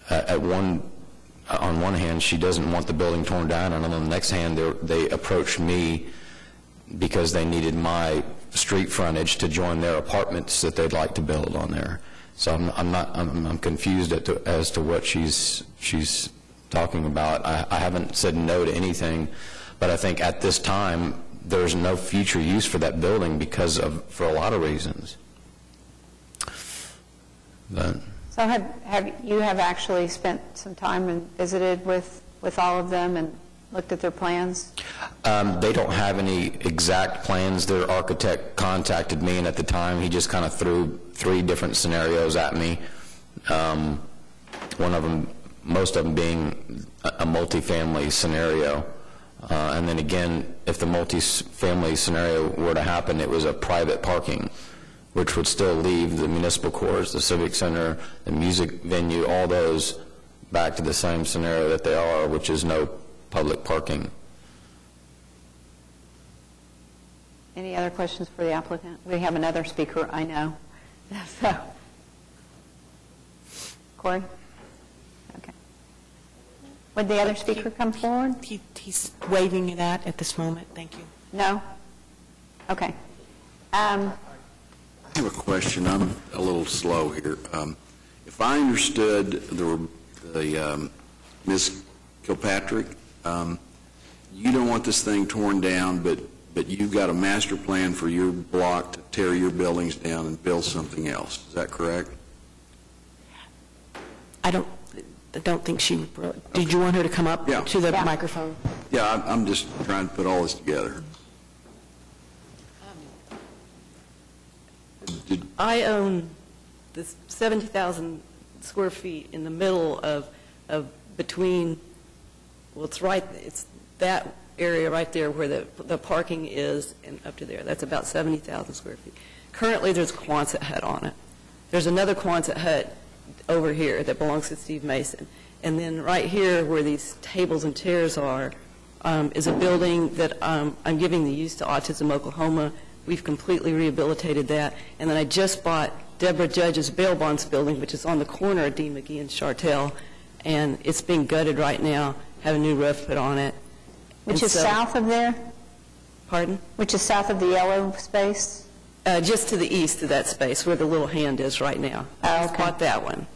S13: on one hand she doesn't want the building torn down, and on the next hand they approached me because they needed my street frontage to join their apartments that they'd like to build on there. So I'm confused as to what she's talking about. I haven't said no to anything, but I think at this time there's no future use for that building for a lot of reasons.
S1: So have you actually spent some time and visited with all of them and looked at their plans?
S13: They don't have any exact plans. Their architect contacted me, and at the time he just kind of threw 3 different scenarios at me. One of them, most of them being a multifamily scenario. And then again, if the multifamily scenario were to happen, it was a private parking, which would still leave the municipal courts, the civic center, the music venue, all those back to the same scenario that they are, which is no public parking.
S1: Any other questions for the applicant? We have another speaker, I know. So, Corey? Okay. Would the other speaker come forward?
S14: He's waving that at this moment. Thank you.
S1: No? Okay.
S4: I have a question. I'm a little slow here. If I understood the Ms. Kilpatrick, you don't want this thing torn down, but you've got a master plan for your block to tear your buildings down and build something else. Is that correct?
S14: I don't think she. Did you want her to come up to the microphone?
S4: Yeah, I'm just trying to put all this together.
S15: I own this 70,000 square feet in the middle of between, well, it's that area right there where the parking is and up to there. That's about 70,000 square feet. Currently, there's a Quonset hut on it. There's another Quonset hut over here that belongs to Steve Mason. And then right here where these tables and chairs are is a building that I'm giving the use to Autism Oklahoma. We've completely rehabilitated that. And then I just bought Deborah Judge's bail bonds building, which is on the corner of Dean McGee and Chartel, and it's being gutted right now, have a new roof put on it.
S1: Which is south of there?
S15: Pardon?
S1: Which is south of the yellow space?
S15: Just to the east of that space where the little hand is right now.
S1: Oh, okay.
S15: I bought that one.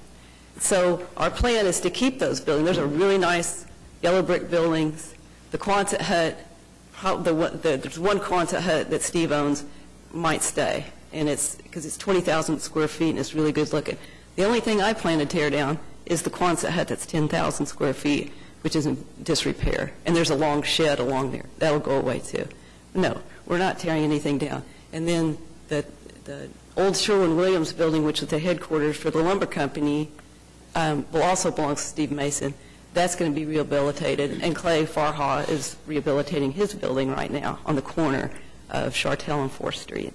S15: So our plan is to keep those buildings. Those are really nice yellow brick buildings. The Quonset hut, there's one Quonset hut that Steve owns, might stay. and because it's 20,000 square feet, and it's really good looking. The only thing I plan to tear down is the Quonset hut that's 10,000 square feet, which is in disrepair. And there's a long shed along there. That'll go away, too. No, we're not tearing anything down. And then the old Sherwin-Williams building, which is the headquarters for the lumber company, will also belong to Steve Mason. That's going to be rehabilitated. And Clay Farha is rehabilitating his building right now on the corner of Chartel and 4th Street.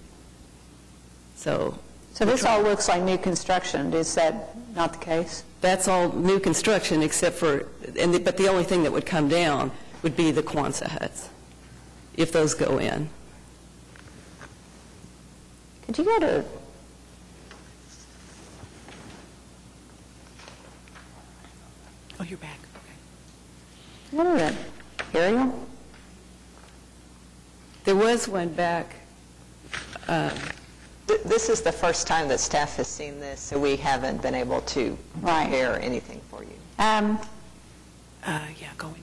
S15: So
S1: this all looks like new construction. Is that not the case?
S15: That's all new construction except for, but the only thing that would come down would be the Quonset huts, if those go in.
S1: Could you go to...
S14: Oh, you're back. Okay.
S1: What is that? Aerial?
S15: There was one back.
S10: This is the first time that staff has seen this, so we haven't been able to prepare anything for you.
S14: Yeah, going.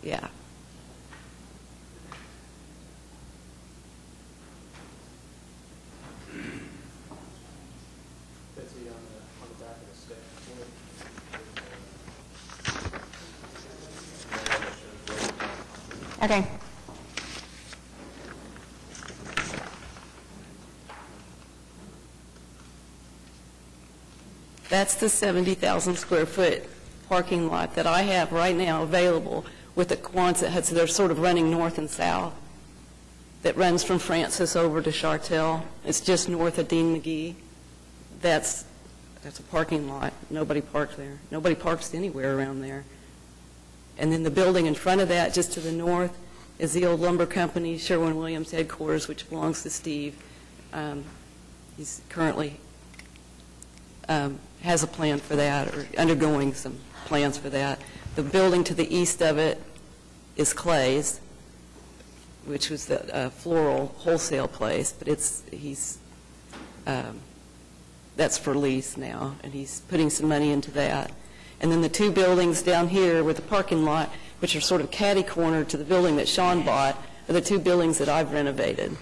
S15: Yeah.
S1: Okay.
S15: That's the 70,000 square foot parking lot that I have right now available with the Quonset huts. They're sort of running north and south. That runs from Francis over to Chartel. It's just north of Dean McGee. That's a parking lot. Nobody parks there. Nobody parks anywhere around there. And then the building in front of that, just to the north, is the old lumber company, Sherwin-Williams headquarters, which belongs to Steve. He's currently has a plan for that, or undergoing some plans for that. The building to the east of it is Clay's, which was the floral wholesale place, but that's for lease now, and he's putting some money into that. And then the two buildings down here with the parking lot, which are sort of catty-corner to the building that Sean bought, are the two buildings that I've renovated.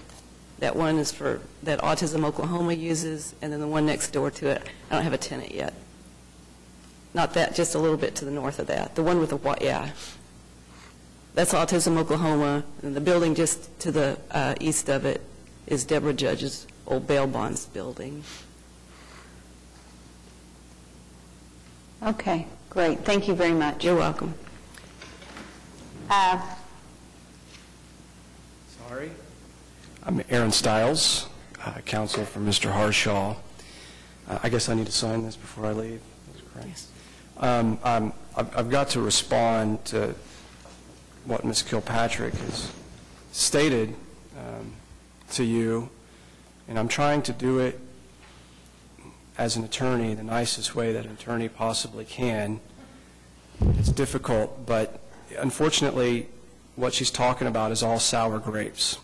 S15: That one is for, that Autism Oklahoma uses, and then the one next door to it, I don't have a tenant yet. Not that, just a little bit to the north of that. The one with the white, yeah. That's Autism Oklahoma, and the building just to the east of it is Deborah Judge's old bail bonds building.
S1: Okay, great. Thank you very much.
S15: You're welcome.
S16: Sorry. I'm Aaron Stiles, counsel for Mr. Harshaw. I guess I need to sign this before I leave. That's correct. Yes. I've got to respond to what Ms. Kilpatrick has stated to you, and I'm trying to do it as an attorney the nicest way that an attorney possibly can. It's difficult, but unfortunately, what she's talking about is all sour grapes.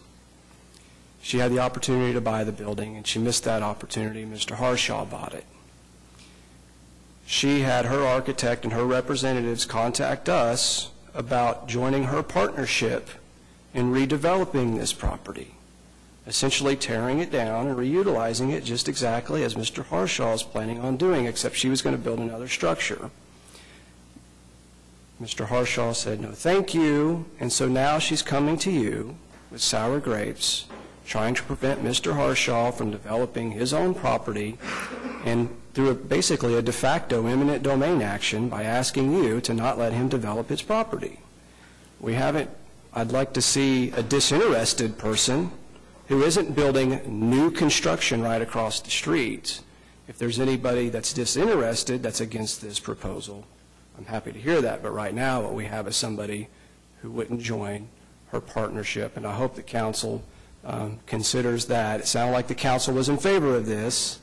S16: She had the opportunity to buy the building, and she missed that opportunity. Mr. Harshaw bought it. She had her architect and her representatives contact us about joining her partnership in redeveloping this property, essentially tearing it down and reutilizing it just exactly as Mr. Harshaw is planning on doing, except she was going to build another structure. Mr. Harshaw said, no, thank you, and so now she's coming to you with sour grapes, trying to prevent Mr. Harshaw from developing his own property, and through basically a de facto eminent domain action by asking you to not let him develop his property. I'd like to see a disinterested person who isn't building new construction right across the street. If there's anybody that's disinterested that's against this proposal, I'm happy to hear that. But right now what we have is somebody who wouldn't join her partnership, and I hope the council considers that. It sounded like the council was in favor of this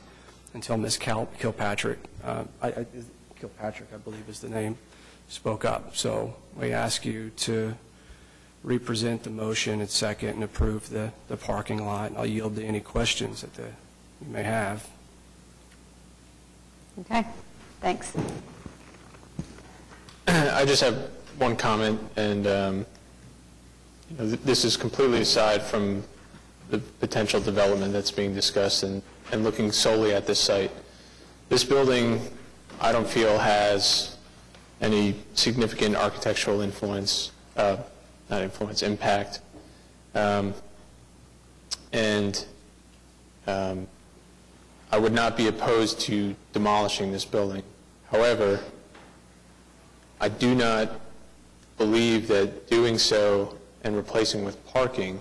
S16: until Ms. Kilpatrick, Kilpatrick, I believe is the name, spoke up. So we ask you to represent the motion and second and approve the parking lot. And I'll yield to any questions that you may have.
S1: Okay, thanks.
S5: I just have one comment, and this is completely aside from the potential development that's being discussed and looking solely at this site. This building, I don't feel has any significant architectural influence, impact. I would not be opposed to demolishing this building. However, I do not believe that doing so and replacing with parking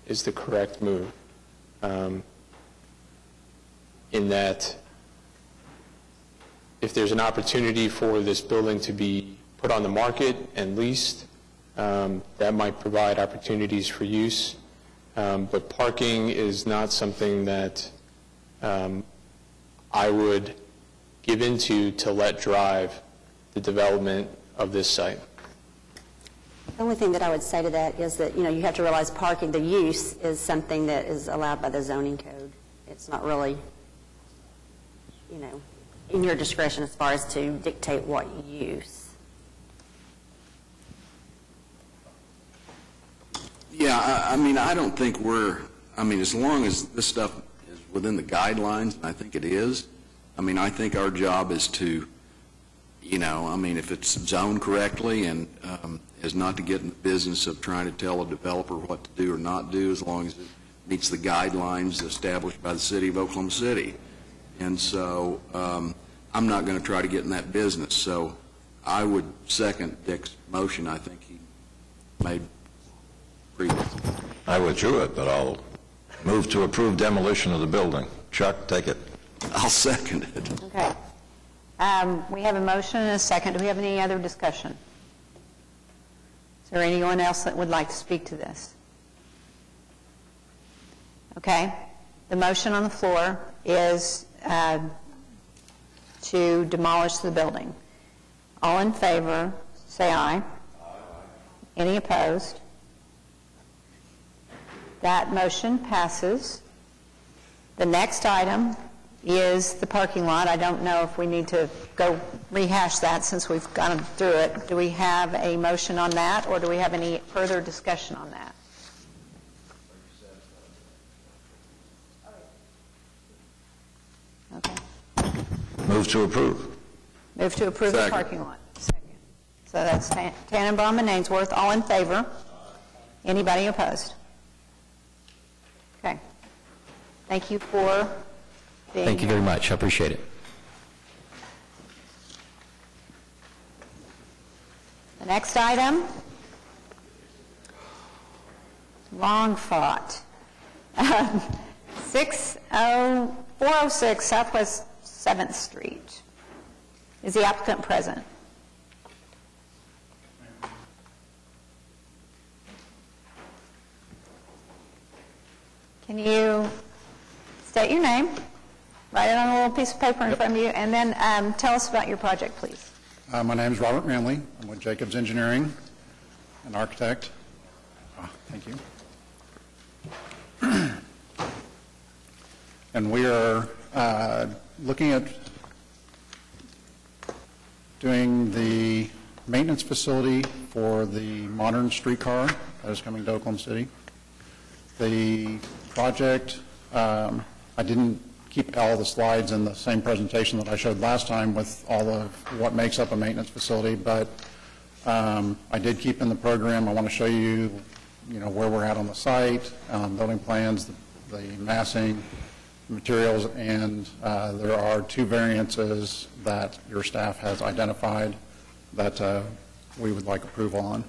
S5: is the correct move. In that, if there's an opportunity for this building to be put on the market and leased, that might provide opportunities for use. But parking is not something that I would give into to let drive the development of this site.
S12: The only thing that I would say to that is that, you have to realize parking, the use is something that is allowed by the zoning code. It's not really, in your discretion as far as to dictate what you use.
S4: Yeah, I don't think as long as this stuff is within the guidelines, and I think it is, I think our job is to, if it's zoned correctly and is not to get in the business of trying to tell a developer what to do or not do, as long as it meets the guidelines established by the city of Oklahoma City. And so I'm not going to try to get in that business. So I would second Dick's motion. I think he made previously.
S8: I withdrew it, but I'll move to approve demolition of the building. Chuck, take it.
S4: I'll second it.
S1: Okay. We have a motion and a second. Do we have any other discussion? Is there anyone else that would like to speak to this? Okay. The motion on the floor is to demolish the building. All in favor, say aye. Aye. Any opposed? That motion passes. The next item is the parking lot. I don't know if we need to go rehash that since we've gone through it. Do we have a motion on that, or do we have any further discussion on that? Okay.
S8: Move to approve.
S1: Move to approve the parking lot. Second. So that's Tannenbaum and Ainsworth. All in favor? Anybody opposed? Okay. Thank you for being
S13: Thank you very much. I appreciate it.
S1: The next item, long fought. 406 Southwest 7th Street. Is the applicant present? Can you state your name, write it on a little piece of paper in front of you, and then tell us about your project, please.
S17: My name is Robert Manley. I'm with Jacobs Engineering, an architect. Thank you. And we are looking at doing the maintenance facility for the modern streetcar that is coming to Oklahoma City. The project, I didn't keep all the slides in the same presentation that I showed last time with all of what makes up a maintenance facility, but I did keep in the program. I want to show you, where we're at on the site, building plans, the massing, materials, and there are 2 variances that your staff has identified that we would like approval on.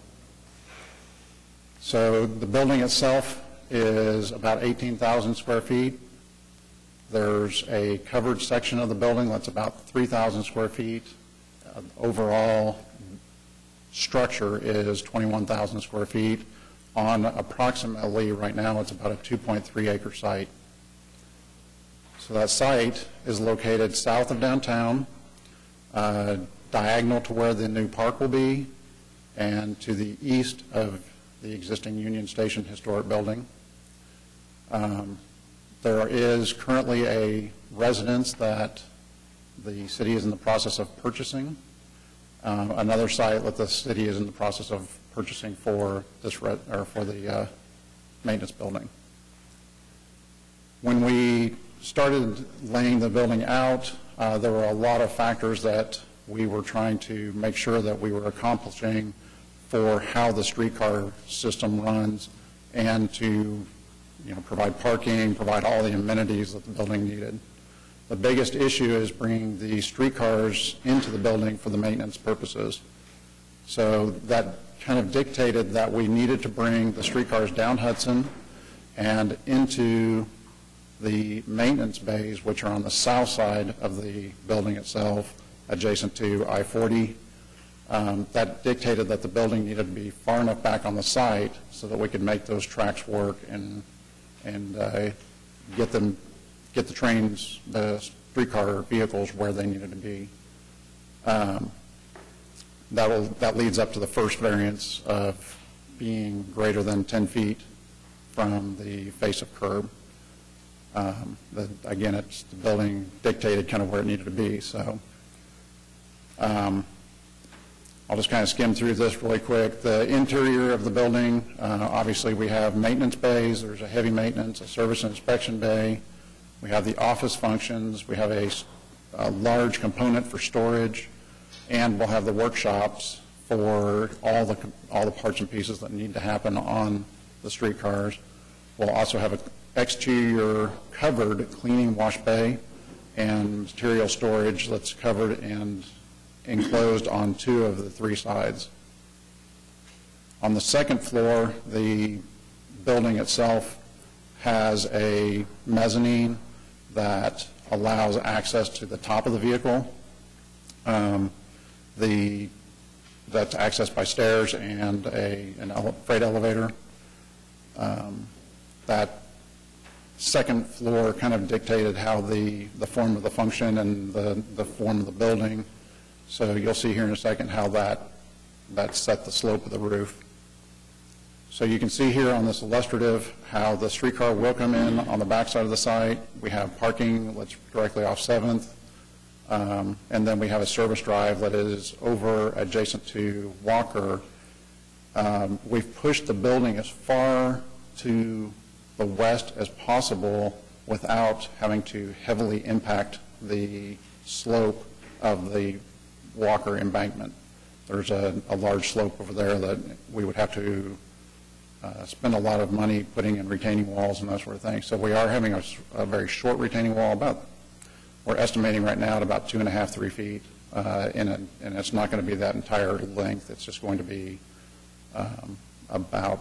S17: So the building itself is about 18,000 square feet. There's a covered section of the building that's about 3,000 square feet. Overall structure is 21,000 square feet on approximately, right now, it's about a 2.3 acre site. So that site is located south of downtown, diagonal to where the new park will be, and to the east of the existing Union Station historic building. There is currently a residence that the city is in the process of purchasing. another site that the city is in the process of purchasing for this for the maintenance building. When we started laying the building out, there were a lot of factors that we were trying to make sure that we were accomplishing for how the streetcar system runs, and to provide parking, provide all the amenities that the building needed. The biggest issue is bringing the streetcars into the building for the maintenance purposes. So that kind of dictated that we needed to bring the streetcars down Hudson and into the maintenance bays, which are on the south side of the building itself, adjacent to I-40. That dictated that the building needed to be far enough back on the site so that we could make those tracks work and get the trains, the streetcar vehicles where they needed to be. That leads up to the first variance of being greater than 10 feet from the face of curb. Again, it's the building dictated kind of where it needed to be. So I'll just kind of skim through this really quick. The interior of the building, obviously we have maintenance bays. There's a heavy maintenance, a service and inspection bay. We have the office functions. We have a large component for storage, and we'll have the workshops for all the parts and pieces that need to happen on the streetcars. We'll also have an exterior covered cleaning wash bay and material storage that's covered and enclosed on 2 of the 3 sides. On the second floor, the building itself has a mezzanine that allows access to the top of the vehicle. That's accessed by stairs and a freight elevator. That second floor kind of dictated how the form of the function and the form of the building. So you'll see here in a second how that set the slope of the roof. So you can see here on this illustrative how the streetcar will come in on the back side of the site. We have parking that's directly off 7th. And then we have a service drive that is over adjacent to Walker. We've pushed the building as far to the west as possible without having to heavily impact the slope of the Walker embankment. There's a large slope over there that we would have to spend a lot of money putting in retaining walls and that sort of thing. So we are having a very short retaining wall. We're estimating right now at about 2.5, 3 feet, and it's not going to be that entire length. It's just going to be about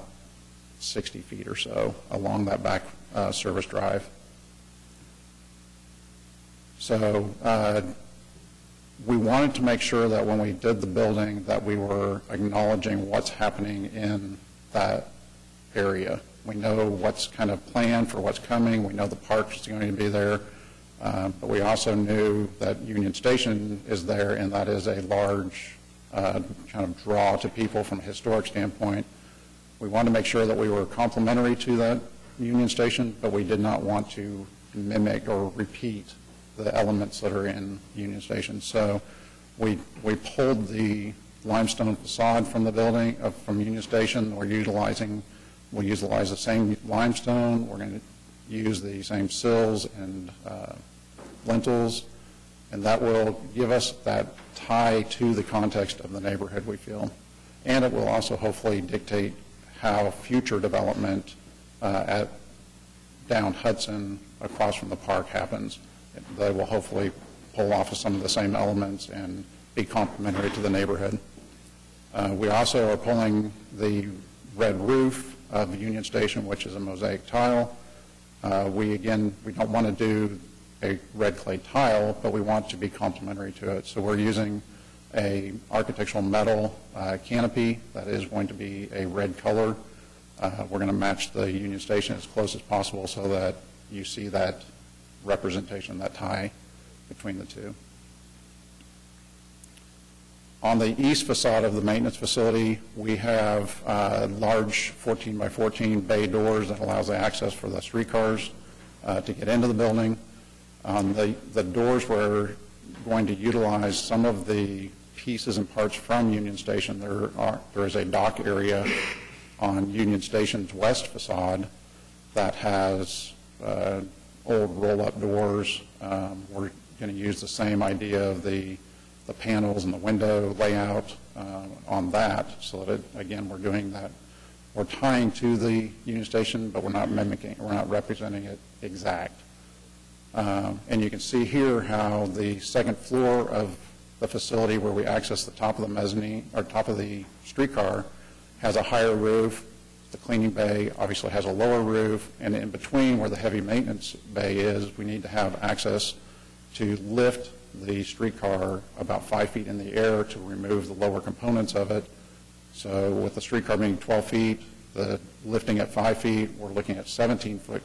S17: 60 feet or so along that back service drive. So we wanted to make sure that when we did the building that we were acknowledging what's happening in that area. We know what's kind of planned for what's coming. We know the park is going to be there. But we also knew that Union Station is there, and that is a large kind of draw to people from a historic standpoint. We wanted to make sure that we were complementary to that Union Station, but we did not want to mimic or repeat the elements that are in Union Station. So we pulled the limestone facade from the building, from Union Station. We'll utilize the same limestone. We're going to use the same sills and lintels, and that will give us that tie to the context of the neighborhood, we feel. And it will also hopefully dictate how future development down Hudson across from the park happens. They will hopefully pull off of some of the same elements and be complementary to the neighborhood. We also are pulling the red roof of Union Station, which is a mosaic tile. We don't want to do a red clay tile, but we want to be complementary to it. So we're using a architectural metal canopy that is going to be a red color. We're going to match the Union Station as close as possible so that you see that representation, that tie between the two. On the east facade of the maintenance facility, we have large 14 by 14 bay doors that allows the access for the streetcars to get into the building. The doors, we're going to utilize some of the pieces and parts from Union Station. There is a dock area on Union Station's west facade that has old roll-up doors. We're going to use the same idea of the panels and the window layout on that, so that, again, we're doing that. We're tying to the Union Station, but we're not representing it exact. And you can see here how the second floor of the facility where we access the top of the mezzanine, or top of the streetcar, has a higher roof. The cleaning bay obviously has a lower roof, and in between where the heavy maintenance bay is, we need to have access to lift the streetcar about 5 feet in the air to remove the lower components of it. So with the streetcar being 12 feet, the lifting at 5 feet, we're looking at 17 foot,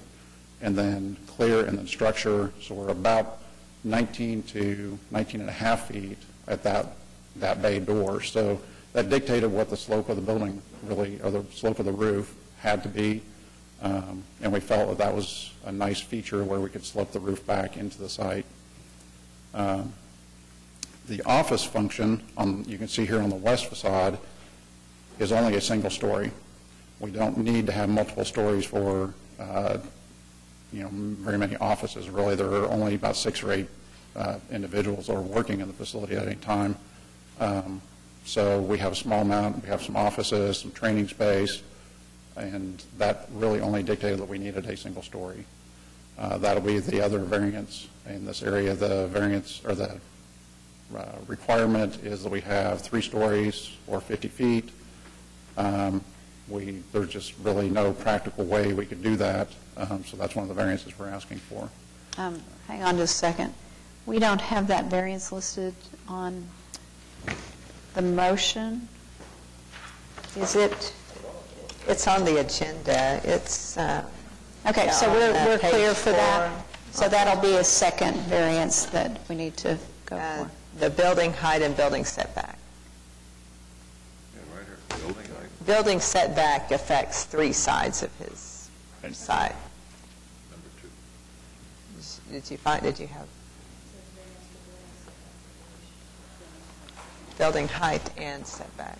S17: and then clear and then structure. So we're about 19 to 19 and a half feet at that bay door. So that dictated what the slope of the building really, or the slope of the roof had to be. And we felt that was a nice feature where we could slope the roof back into the site. The office function, you can see here on the west facade, is only a single story. We don't need to have multiple stories for very many offices. Really, there are only about 6 or 8 individuals that are working in the facility at any time. So we have a small amount. We have some offices, some training space, and that really only dictated that we needed a single story. That'll be the other variance in this area. The variance, or the requirement, is that we have 3 stories or 50 feet. There's just really no practical way we could do that, so that's one of the variances we're asking for.
S1: Hang on just a second. We don't have that variance listed on the motion. Is it?
S10: It's on the agenda. It's
S1: okay, so we're clear for that. So that'll be a second variance that we need to go for.
S10: The building height and building setback. Building setback affects 3 sides of his side. Did you have? Building height and setback.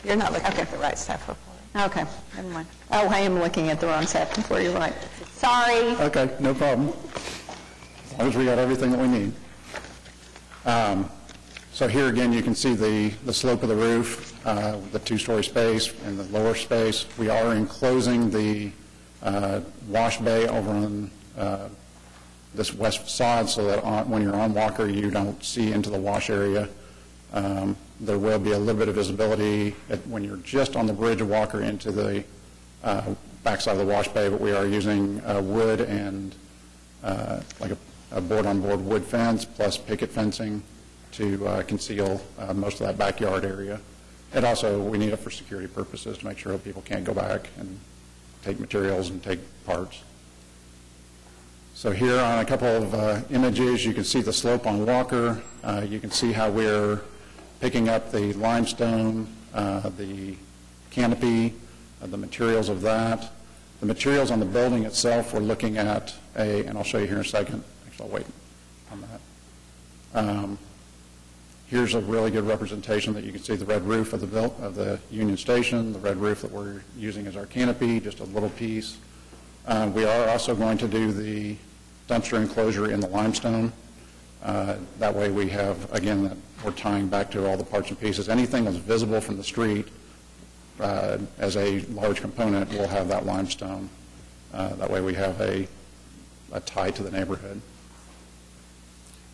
S10: You're not looking at the right staff report.
S1: Okay, never mind. Oh, I am looking at the wrong staff report. You're right. Sorry.
S17: Okay, no problem. As long as we got everything that we need. So here again, you can see the slope of the roof, the 2-story space and the lower space. We are enclosing the wash bay over on this west facade, so that when you're on Walker, you don't see into the wash area. There will be a little bit of visibility when you're just on the bridge of Walker into the backside of the wash bay, but we are using wood and like a board-on-board wood fence plus picket fencing to conceal most of that backyard area. And also, we need it for security purposes to make sure that people can't go back and take materials and take parts. So here on a couple of images, you can see the slope on Walker. You can see how we're picking up the limestone, the canopy, the materials of that. The materials on the building itself, we're looking at and I'll show you here in a second. Actually, I'll wait on that. Here's a really good representation that you can see the red roof of the Union Station, the red roof that we're using as our canopy, just a little piece. We are also going to do the dumpster enclosure in the limestone. That way we have, again, that we're tying back to all the parts and pieces. Anything that's visible from the street as a large component will have that limestone. That way we have a tie to the neighborhood.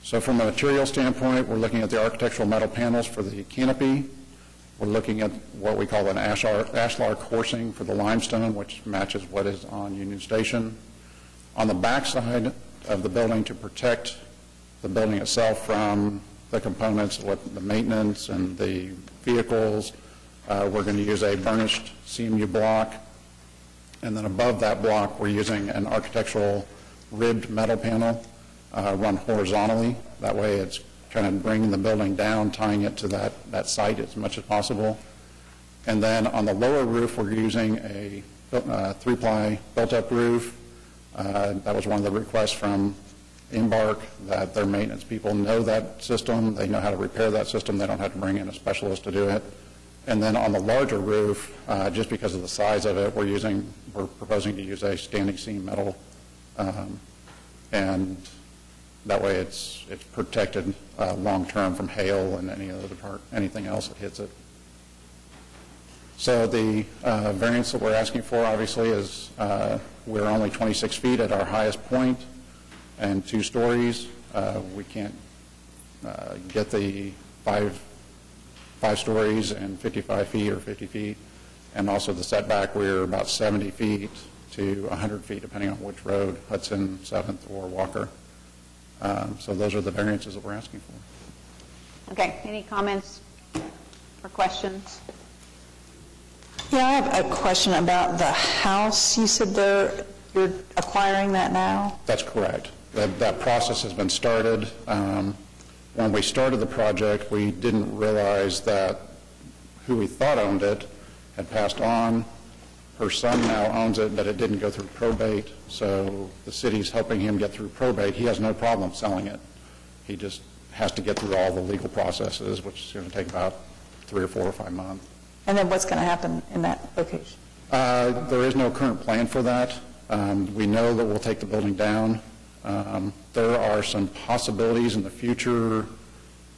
S17: So from a material standpoint, we're looking at the architectural metal panels for the canopy. We're looking at what we call an ashlar coursing for the limestone, which matches what is on Union Station. On the back side of the building, to protect the building itself from the components, the maintenance and the vehicles, we're going to use a burnished CMU block. And then above that block, we're using an architectural ribbed metal panel run horizontally. That way it's kind of bringing the building down, tying it to that site as much as possible. And then on the lower roof, we're using a 3-ply built-up roof. That was one of the requests from Embark, that their maintenance people know that system, they know how to repair that system, they don't have to bring in a specialist to do it. And then on the larger roof, just because of the size of it, we're proposing to use a standing seam metal, and that way it's protected long-term from hail and anything else that hits it. So the variance that we're asking for, obviously, is we're only 26 feet at our highest point and 2 stories. We can't get the five stories and 55 feet or 50 feet. And also the setback, we're about 70 feet to 100 feet, depending on which road, Hudson, 7th, or Walker. So those are the variances that we're asking for.
S1: Okay, any comments or questions?
S3: Yeah, I have a question about the house. You said you're acquiring that now?
S17: That's correct. That process has been started. When we started the project, we didn't realize that who we thought owned it had passed on. Her son now owns it, but it didn't go through probate, so the city's helping him get through probate. He has no problem selling it. He just has to get through all the legal processes, which is going to take about 3 or 4 or 5 months.
S3: And then what's going to happen in that location?
S17: There is no current plan for that. We know that we'll take the building down. There are some possibilities in the future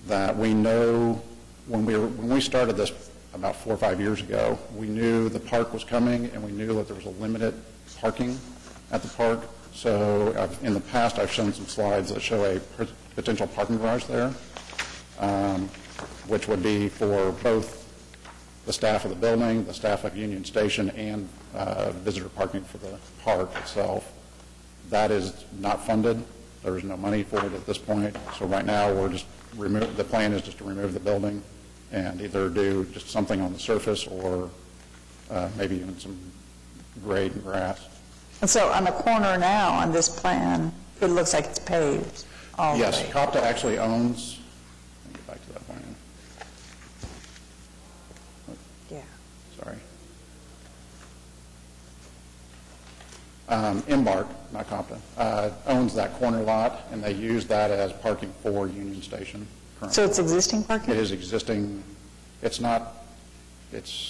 S17: that we know when we started this about 4 or 5 years ago, we knew the park was coming and we knew that there was a limited parking at the park. So in the past, I've shown some slides that show a potential parking garage there, which would be for both the staff of the building, the staff of Union Station, and visitor parking for the park itself. That is not funded. There is no money for it at this point. So right now, the plan is just to remove the building and either do just something on the surface or maybe even some grade and grass.
S3: And so on the corner now on this plan, it looks like it's paved all the way.
S17: Yes, COPTA actually owns, let me get back to that plan.
S3: Yeah.
S17: Sorry. Embark, not COPTA, owns that corner lot, and they use that as parking for Union Station currently.
S3: So it's existing parking?
S17: It is existing. It's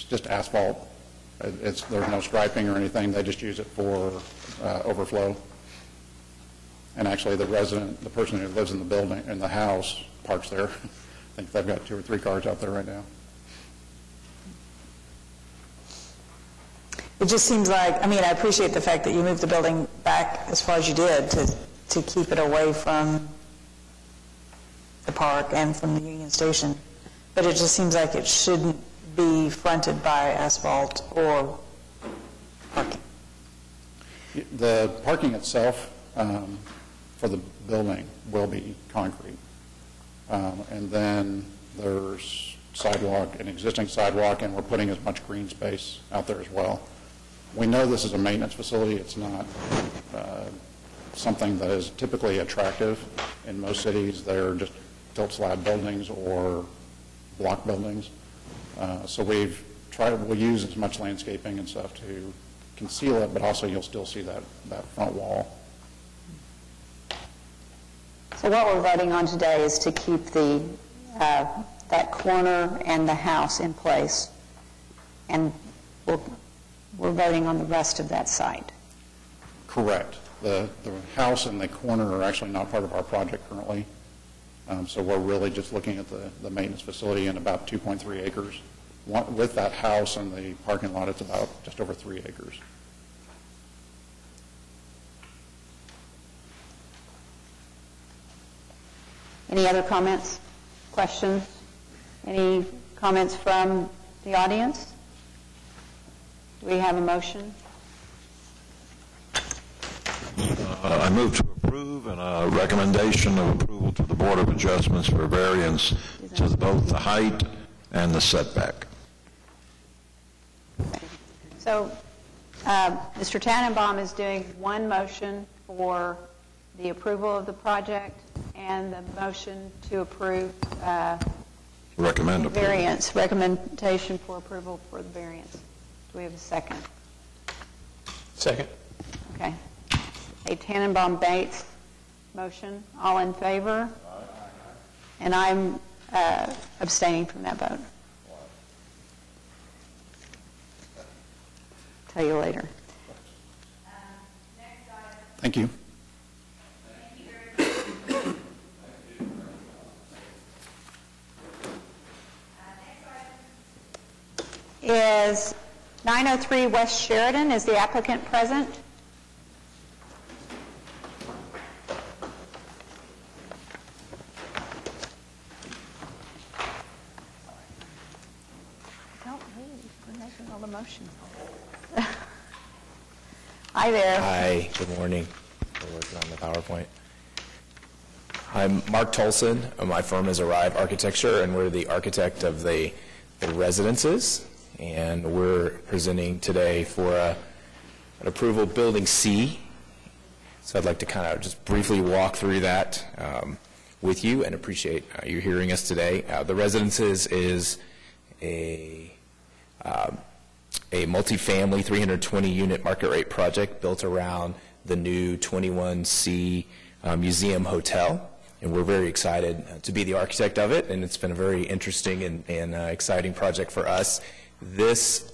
S17: just asphalt. There's no striping or anything. They just use it for overflow. And actually, the person who lives in the building, in the house, parks there. I think they've got 2 or 3 cars out there right now.
S3: It just seems like, I mean, I appreciate the fact that you moved the building back as far as you did to keep it away from the park and from the Union Station, but it just seems like it shouldn't be fronted by asphalt or parking.
S17: The parking itself for the building will be concrete. And then there's sidewalk, an existing sidewalk, and we're putting as much green space out there as well. We know this is a maintenance facility. It's not something that is typically attractive. In most cities, they're just tilt slab buildings or block buildings. So we'll use as much landscaping and stuff to conceal it, but also you'll still see that front wall.
S1: So what we're voting on today is to keep that corner and the house in place, and we're voting on the rest of that site.
S17: Correct. The house and the corner are actually not part of our project currently. So we're really just looking at the maintenance facility in about 2.3 acres. With that house and the parking lot, it's about just over 3 acres.
S1: Any other comments, questions? Any comments from the audience? Do we have a motion?
S8: I move to approve and a recommendation of approval to the Board of Adjustments for variance to both the height and the setback.
S1: So Mr. Tannenbaum is doing one motion for the approval of the project and the motion to approve
S8: Recommend approval.
S1: variance, recommendation for approval for the variance. Do we have a second?
S5: Second.
S1: Okay. A Tannenbaum Bates motion? All in favor? And I'm abstaining from that vote. Tell you later.
S17: Thank you.
S1: Is 903 West Sheridan. Is the applicant present? Don't leave. We're making all the motions. Hi there.
S18: Hi, good morning. We're working on the PowerPoint. I'm Mark Tolson. My firm is Arrive Architecture, and we're the architect of the residences. And we're presenting today for an approval Building C. So I'd like to kind of just briefly walk through that with you and appreciate you hearing us today. The residences is a multifamily 320-unit market rate project built around the new 21C Museum Hotel. And we're very excited to be the architect of it, and it's been a very interesting and exciting project for us. This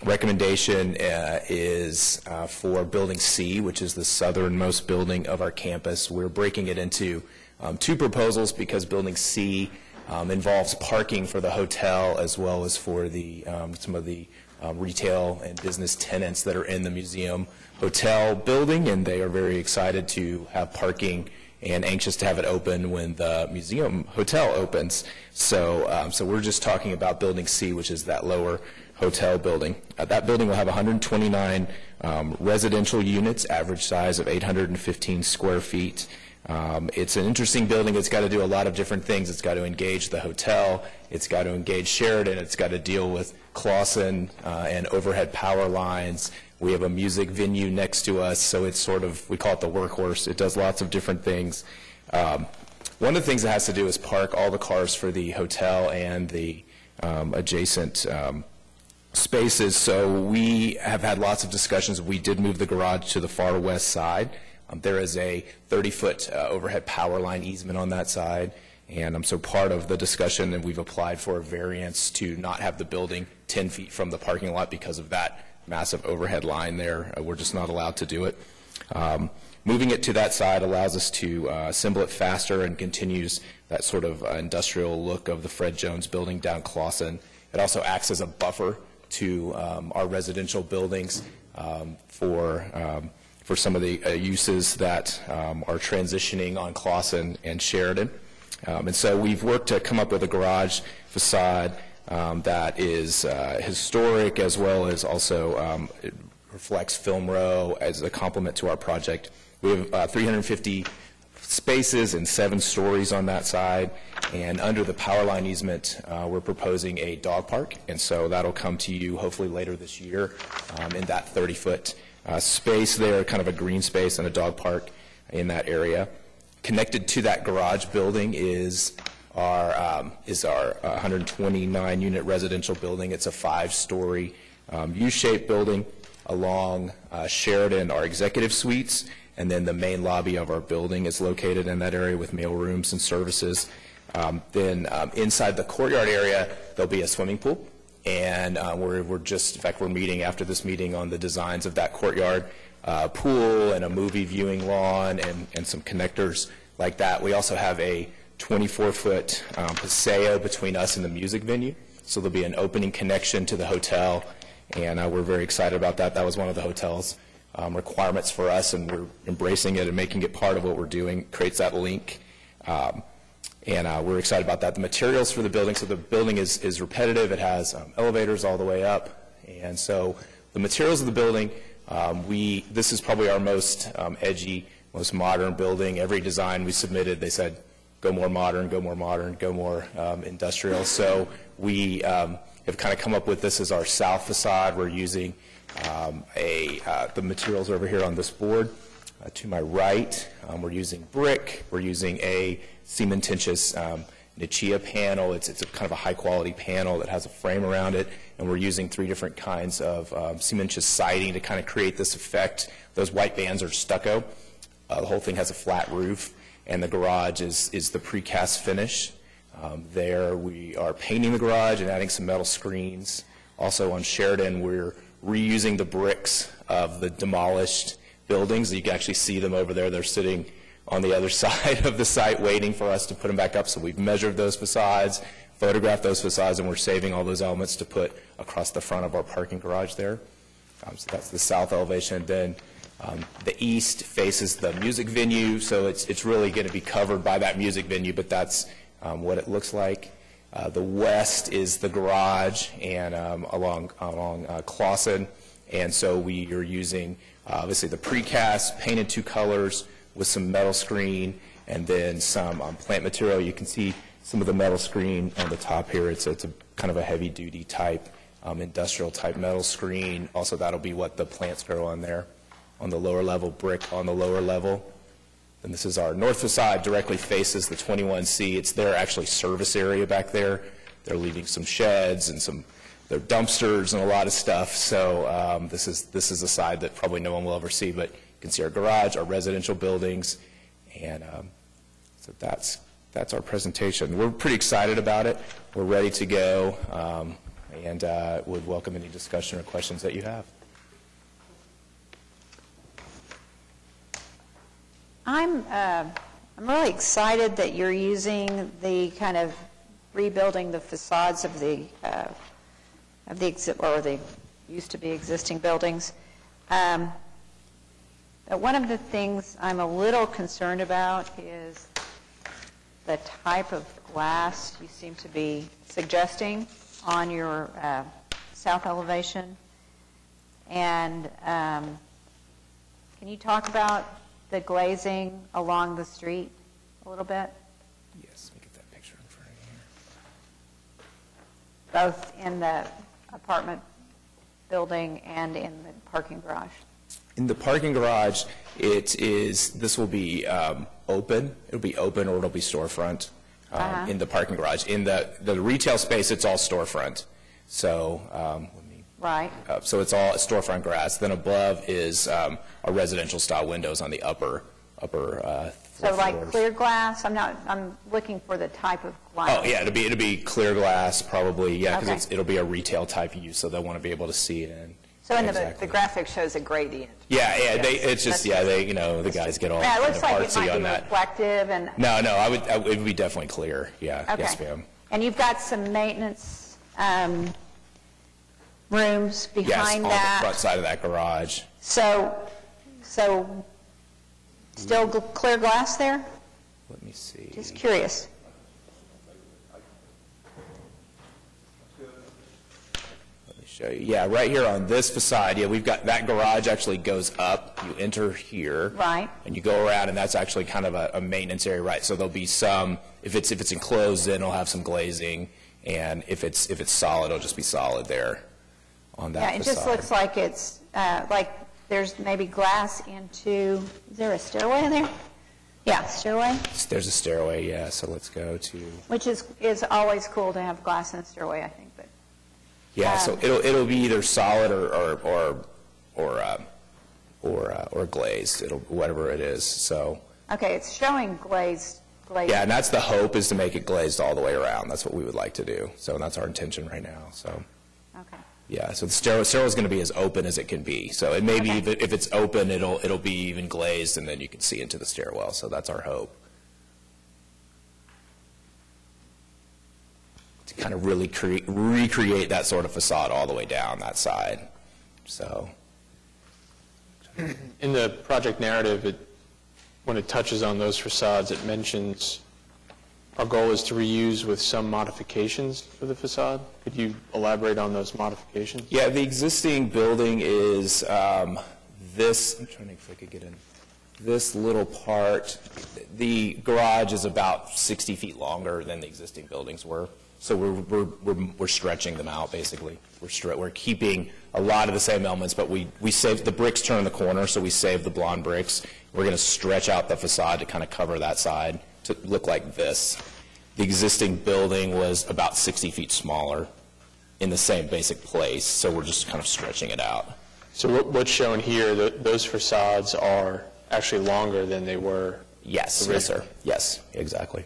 S18: recommendation is for Building C, which is the southernmost building of our campus. We're breaking it into two proposals because Building C involves parking for the hotel as well as for the some of the retail and business tenants that are in the museum hotel building, and they are very excited to have parking and anxious to have it open when the museum hotel opens. So, so we're just talking about Building C, which is that lower hotel building. That building will have 129 residential units, average size of 815 square feet. It's an interesting building. It's got to do a lot of different things. It's got to engage the hotel. It's got to engage Sheridan. It's got to deal with Clausen and overhead power lines. We have a music venue next to us, so it's sort of, we call it the workhorse. It does lots of different things. One of the things it has to do is park all the cars for the hotel and the adjacent spaces. So we have had lots of discussions. We did move the garage to the far west side. There is a 30-foot overhead power line easement on that side. And so part of the discussion, and we've applied for a variance to not have the building 10 feet from the parking lot because of that massive overhead line there. We're just not allowed to do it. Moving it to that side allows us to assemble it faster and continues that sort of industrial look of the Fred Jones building down Clausen. It also acts as a buffer to our residential buildings for some of the uses that are transitioning on Clausen and Sheridan. And so we've worked to come up with a garage facade that is historic, as well as also it reflects Film Row as a complement to our project. We have 350 spaces and 7 stories on that side, and under the power line easement, we're proposing a dog park, and so that'll come to you hopefully later this year in that 30-foot space there, kind of a green space and a dog park in that area. Connected to that garage building is our 129-unit residential building. It's a 5-story U-shaped building along Sheridan, our executive suites, and then the main lobby of our building is located in that area with mail rooms and services. Then inside the courtyard area, there'll be a swimming pool, and we're just, in fact, we're meeting after this meeting on the designs of that courtyard pool and a movie viewing lawn and some connectors like that. We also have a 24-foot paseo between us and the music venue, so there'll be an opening connection to the hotel, and we're very excited about that. That was one of the hotel's requirements for us, and we're embracing it and making it part of what we're doing. Creates that link, and we're excited about that. The materials for the building, so the building is repetitive. It has elevators all the way up, and so the materials of the building, this is probably our most edgy, most modern building. Every design we submitted, they said, go more modern, go more modern, go more industrial. So we have kind of come up with this as our south facade. We're using the materials over here on this board. To my right, we're using brick. We're using a cementitious Nichia panel. It's a kind of a high-quality panel that has a frame around it, and we're using 3 different kinds of cementitious siding to kind of create this effect. Those white bands are stucco. The whole thing has a flat roof, and the garage is the precast finish. There we are painting the garage and adding some metal screens. Also on Sheridan, we're reusing the bricks of the demolished buildings. You can actually see them over there. They're sitting on the other side of the site waiting for us to put them back up. So we've measured those facades, photographed those facades, and we're saving all those elements to put across the front of our parking garage there. So that's the south elevation. Then the east faces the music venue, so it's really going to be covered by that music venue, but that's what it looks like. The west is the garage and along Clausen, and so we are using obviously the precast, painted 2 colors with some metal screen, and then some plant material. You can see some of the metal screen on the top here. It's a kind of a heavy-duty type, industrial-type metal screen. Also, that'll be what the plants grow on there. On the lower level, brick on the lower level. And this is our north facade, directly faces the 21C. It's their actually service area back there. They're leaving some sheds and their dumpsters and a lot of stuff. So this is a side that probably no one will ever see, but you can see our garage, our residential buildings, and so that's our presentation. We're pretty excited about it. We're ready to go, and would welcome any discussion or questions that you have.
S1: I'm really excited that you're using the kind of rebuilding the facades of the used to be existing buildings. But one of the things I'm a little concerned about is the type of glass you seem to be suggesting on your south elevation. And can you talk about the glazing along the street a little bit?
S18: Yes, let me get that picture in front of you.
S1: Both in the apartment building and in the parking garage.
S18: In the parking garage, this will be open. It'll be open or it'll be storefront in the parking garage. In the retail space, it's all storefront. So
S1: right.
S18: So it's all storefront glass. Then above is our residential style windows on the upper
S1: so like floors. Clear glass. I'm looking for the type of glass.
S18: Oh yeah, it'll be clear glass probably. Yeah, because it'll be a retail type use, so they'll want to be able to see it in.
S10: So in the graphic shows a gradient.
S18: Yeah. It's just the guys get all
S1: it looks like it
S18: artsy
S1: might
S18: on
S1: be
S18: that.
S1: Reflective and.
S18: No, it would be definitely clear. Yeah.
S1: Okay.
S18: Yes, ma'am.
S1: And you've got some maintenance rooms behind
S18: on
S1: that.
S18: the front side of that garage.
S1: So still clear glass there?
S18: Let me see.
S1: Just curious.
S18: Let me show you. Yeah, right here on this facade, we've got that garage actually goes up. You enter here.
S1: Right.
S18: And you go around, and that's actually kind of a maintenance area, right? So there'll be some, if it's enclosed, then it'll have some glazing, and if it's solid, it'll just be solid there on that facade.
S1: It just looks like it's like there's maybe glass into, is there a stairway in there? Yeah, stairway.
S18: There's a stairway, yeah, so let's go to.
S1: Which is always cool to have glass in a stairway, I think. But
S18: yeah, so it'll be either solid or glazed, whatever it is, so.
S1: Okay, it's showing glazed.
S18: Yeah, and that's the hope, is to make it glazed all the way around. That's what we would like to do, so that's our intention right now, so.
S1: Okay.
S18: Yeah, so the stairwell is going to be as open as it can be. So it may be, if it's open, it'll be even glazed, and then you can see into the stairwell. So that's our hope. To kind of really recreate that sort of facade all the way down that side. So.
S5: In the project narrative, when it touches on those facades, it mentions our goal is to reuse with some modifications for the facade. Could you elaborate on those modifications?
S18: Yeah, the existing building is this. I'm trying to think if I could get in. This little part. The garage is about 60 feet longer than the existing buildings were. So we're stretching them out basically. We're keeping a lot of the same elements, but we saved the bricks turn the corner, so we saved the blonde bricks. We're going to stretch out the facade to kind of cover that side to look like this. The existing building was about 60 feet smaller in the same basic place, so we're just kind of stretching it out.
S5: So what's shown here, those facades are actually longer than they were.
S18: Yes, yes, sir. Yes, exactly.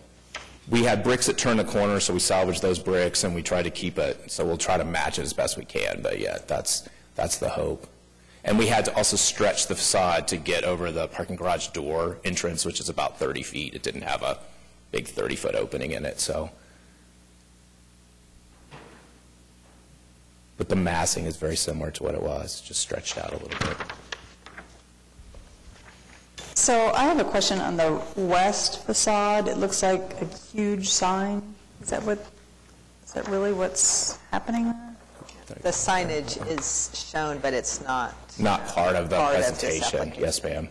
S18: We had bricks that turned the corner, so we salvaged those bricks, and we tried to keep it, so we'll try to match it as best we can, but yeah, that's the hope. And we had to also stretch the facade to get over the parking garage door entrance, which is about 30 feet. It didn't have a big 30-foot opening in it, so. But the massing is very similar to what it was, just stretched out a little bit.
S3: So I have a question on the west facade. It looks like a huge sign. Is that really what's happening there?
S10: The signage is shown, but it's not.
S18: Not part of the presentation. Yes, ma'am.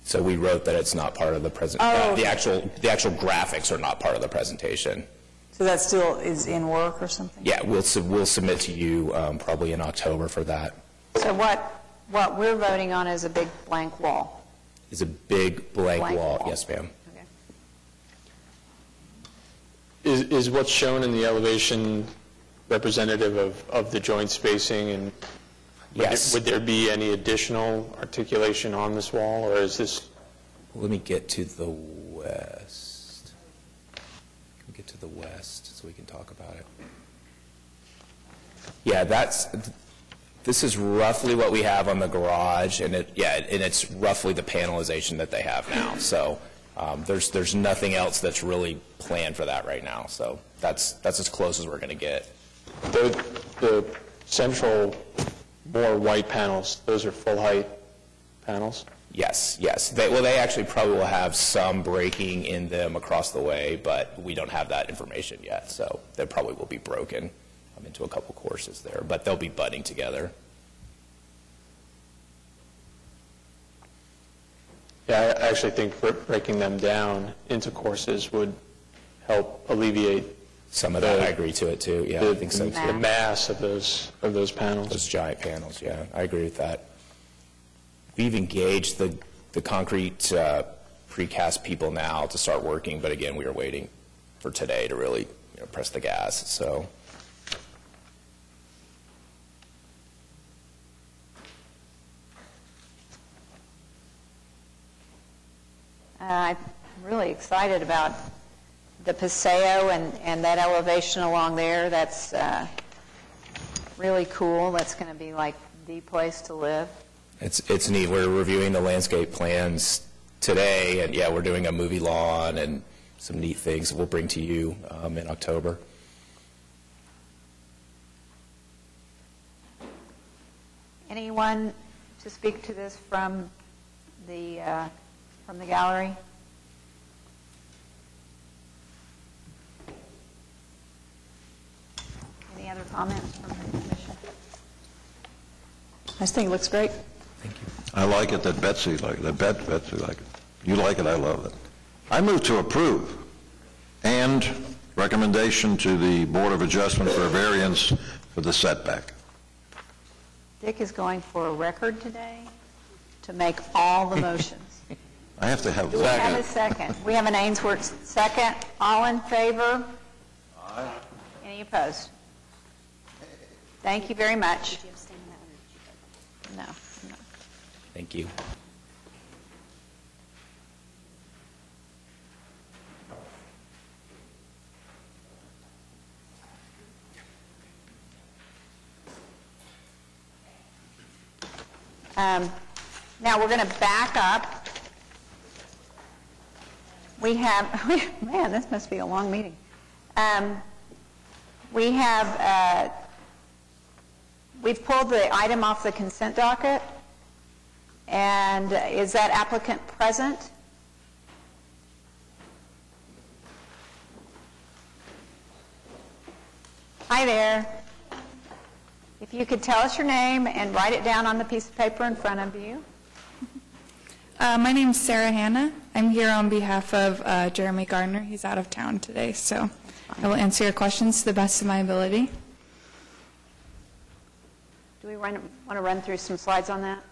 S18: So we wrote that it's not part of the presentation. The actual graphics are not part of the presentation.
S3: So that still is in work or something?
S18: Yeah, we'll submit to you probably in October for that.
S1: So what we're voting on is a big blank wall.
S18: Is a big blank wall. Yes, ma'am.
S1: Okay.
S5: Is what's shown in the elevation representative of the joint spacing, and
S18: yes.
S5: Would there be any additional articulation on this wall, or is this?
S18: Let me get to the west. Let me get to the west so we can talk about it. Yeah, this is roughly what we have on the garage, and it's roughly the panelization that they have now. So there's nothing else that's really planned for that right now. So that's as close as we're going to get.
S5: The central, more white panels, those are full height panels?
S18: Yes, yes. They actually probably will have some breaking in them across the way, but we don't have that information yet. So they probably will be broken into a couple courses there, but they'll be budding together.
S5: Yeah, I actually think breaking them down into courses would help alleviate
S18: some of that. I agree to it too. Yeah, I think so too.
S5: The mass of those panels.
S18: Those giant panels. Yeah, I agree with that. We've engaged the concrete precast people now to start working, but again, we are waiting for today to really press the gas. So.
S1: I'm really excited about the Paseo and that elevation along there. That's really cool. That's going to be like the place to live.
S18: It's neat. We're reviewing the landscape plans today, and yeah, we're doing a movie lawn and some neat things we'll bring to you in October.
S1: Anyone to speak to this from the gallery? Any other comments from the commission?
S3: I just think it looks great.
S18: Thank you.
S8: I like it that Betsy like it. Betsy like it. You like it, I love it. I move to approve and recommendation to the Board of Adjustment for a variance for the setback.
S1: Dick is going for a record today to make all the motions.
S8: I have to have
S1: Do we have a second? We have an Ainsworth second. All in favor?
S8: Aye.
S1: Any opposed? Thank you very much. No.
S18: Thank you.
S1: Now we're going to back up. We have, man, this must be a long meeting. We've pulled the item off the consent docket. And is that applicant present? Hi there. If you could tell us your name and write it down on the piece of paper in front of you.
S19: My name's Sarah Hanna. I'm here on behalf of Jeremy Gardner. He's out of town today, so I will answer your questions to the best of my ability.
S1: Do we want to run through some slides on that?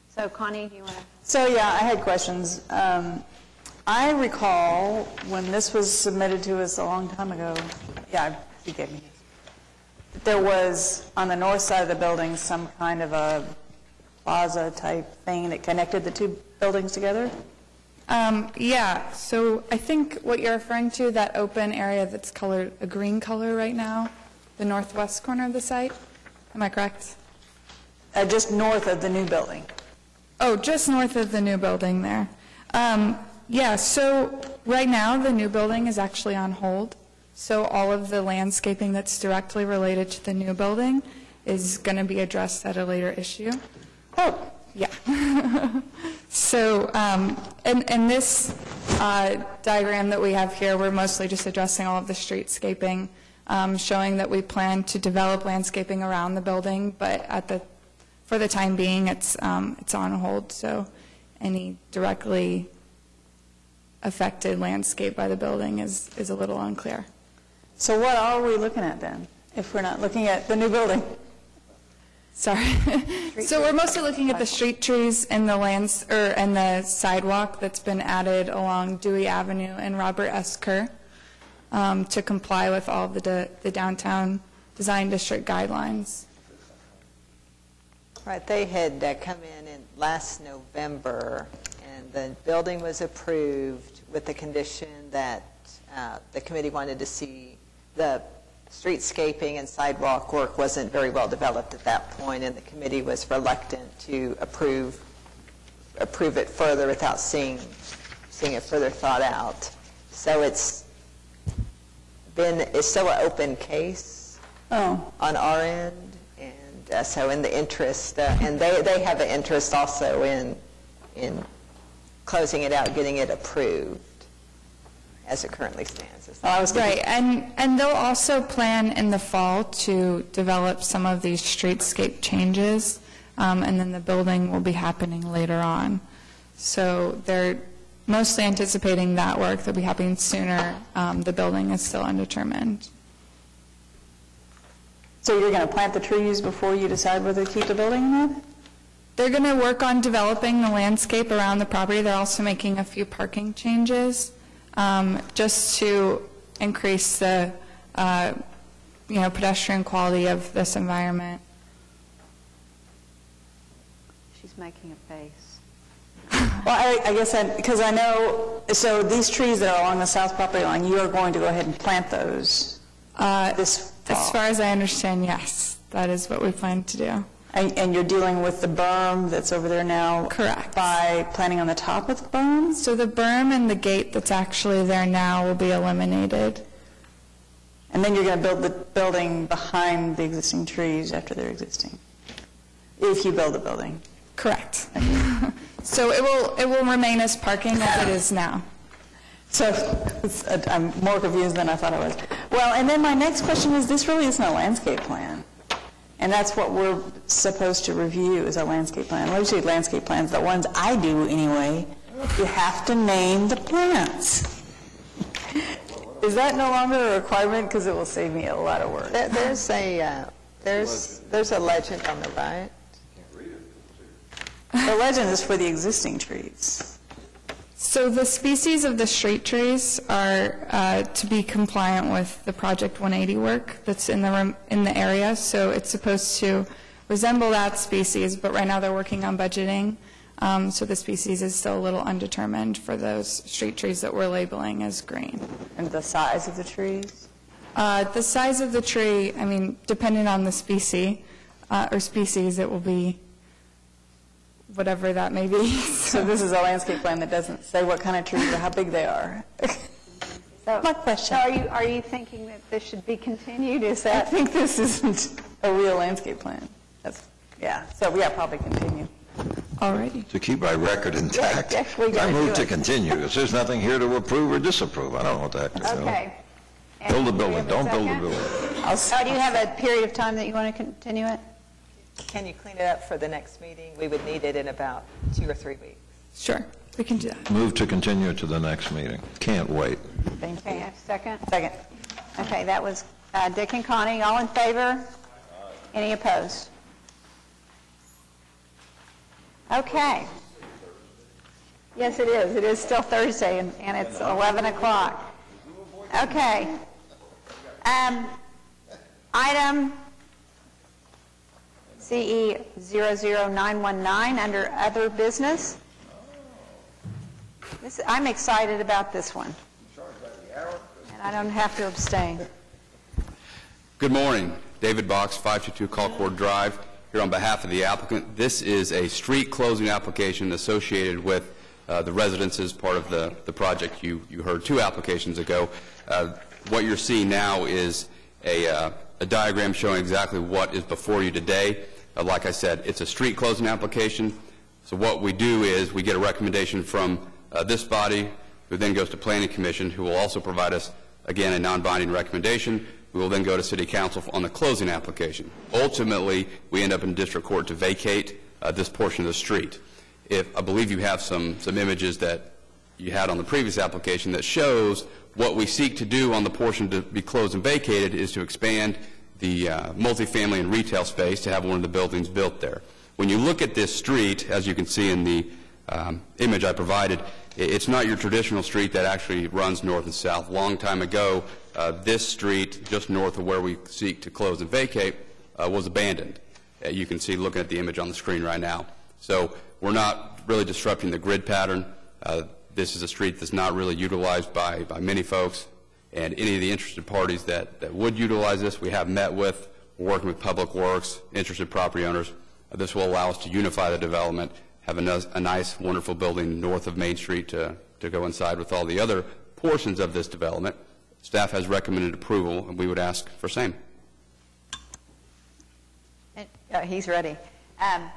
S1: So, Connie, do you want to?
S3: So, yeah, I had questions. I recall when this was submitted to us a long time ago, yeah, he gave me this. There was, on the north side of the building, some kind of a plaza-type thing that connected the two buildings together?
S19: Yeah, so I think what you're referring to, that open area that's colored a green color right now, the northwest corner of the site, am I correct?
S3: Just north of the new building.
S19: Oh, just north of the new building there. Yeah, so right now the new building is actually on hold. So all of the landscaping that's directly related to the new building is going to be addressed at a later issue.
S3: Oh,
S19: yeah. So in this diagram that we have here, we're mostly just addressing all of the streetscaping, showing that we plan to develop landscaping around the building, but for the time being, it's on hold. So any directly affected landscape by the building is a little unclear.
S3: So what are we looking at then, if we're not looking at the new building?
S19: Sorry. So we're mostly looking at the street trees and the sidewalk that's been added along Dewey Avenue and Robert S. Kerr to comply with all of the downtown design district guidelines.
S10: Right, they had come in last November, and the building was approved with the condition that the committee wanted to see the streetscaping and sidewalk work wasn't very well developed at that point, and the committee was reluctant to approve it further without seeing it further thought out. So it's still an open case on our end, and so in the interest, and they have an interest also in closing it out, getting it approved as it currently stands.
S19: Right, and they'll also plan in the fall to develop some of these streetscape changes, and then the building will be happening later on. So they're mostly anticipating that work that'll be happening sooner. The building is still undetermined.
S3: So you're going to plant the trees before you decide whether to keep the building or not?
S19: They're going to work on developing the landscape around the property. They're also making a few parking changes just to increase the pedestrian quality of this environment.
S1: She's making a face.
S3: Well, I guess because I know, so these trees that are along the south property line, you are going to go ahead and plant those this fall.
S19: As far as I understand, yes. That is what we plan to do.
S3: And you're dealing with the berm that's over there now?
S19: Correct.
S3: By planting on the top of the berm?
S19: So the berm and the gate that's actually there now will be eliminated.
S3: And then you're going to build the building behind the existing trees after they're existing? If you build the building?
S19: Correct. So it will remain as parking as it is now.
S3: So I'm more confused than I thought I was. Well, and then my next question is, this really isn't a landscape plan. And that's what we're supposed to review, is a landscape plan. Usually landscape plans, the ones I do anyway, you have to name the plants. Is that no longer a requirement? Because it will save me a lot of work.
S10: There's a legend on the right.
S3: The legend is for the existing trees.
S19: So the species of the street trees are to be compliant with the Project 180 work that's in the area. So it's supposed to resemble that species, but right now they're working on budgeting. So the species is still a little undetermined for those street trees that we're labeling as green.
S3: And the size of the trees?
S19: The size of the tree, I mean, depending on the species, it will be whatever that may be.
S3: So this is a landscape plan that doesn't say what kind of trees or how big they are. My question.
S1: So are you thinking that this should be continued? Is that?
S3: I think this isn't a real landscape plan. Probably continue.
S19: Alrighty.
S8: To keep my record intact,
S3: Yes, we gotta
S8: I move
S3: do
S8: to
S3: it.
S8: continue, because there's nothing here to approve or disapprove. I don't know what the heck they're doing.
S1: Okay.
S8: Build a
S1: And do you
S8: building,
S1: have a
S8: don't build a
S1: second?
S8: building.
S1: Do you have a period of time that you want to continue it?
S10: Can you clean it up for the next meeting? We would need it in about 2 or 3 weeks.
S19: Sure, we can do that.
S8: Move to continue to the next meeting. Can't wait.
S3: Thank
S1: Okay, second?
S3: Second.
S1: Okay, that was Dick and Connie. All in favor? Any opposed? Okay. Yes, it is. It is still Thursday, and it's 11 o'clock. Okay. Item CE 00919 under other business. I'm excited about this one. And I don't have to abstain.
S20: Good morning. David Box, 522 Colcord Drive, here on behalf of the applicant. This is a street closing application associated with the residences part of the project you heard 2 applications ago. What you're seeing now is a diagram showing exactly what is before you today. Like I said, it's a street closing application. So what we do is we get a recommendation from this body, who then goes to Planning Commission, who will also provide us, again, a non-binding recommendation. We will then go to City Council on the closing application. Ultimately, we end up in district court to vacate this portion of the street. I believe you have some images that you had on the previous application that shows what we seek to do on the portion to be closed and vacated is to expand the multifamily and retail space to have one of the buildings built there. When you look at this street, as you can see in the image I provided, it's not your traditional street that actually runs north and south. Long time ago, this street, just north of where we seek to close and vacate, was abandoned. You can see looking at the image on the screen right now. So we're not really disrupting the grid pattern. This is a street that's not really utilized by many folks, and any of the interested parties that would utilize this, we have met with. We're working with Public Works, interested property owners. This will allow us to unify the development, have a nice, wonderful building north of Main Street to go inside with all the other portions of this development. Staff has recommended approval, and we would ask for same.
S1: He's ready. And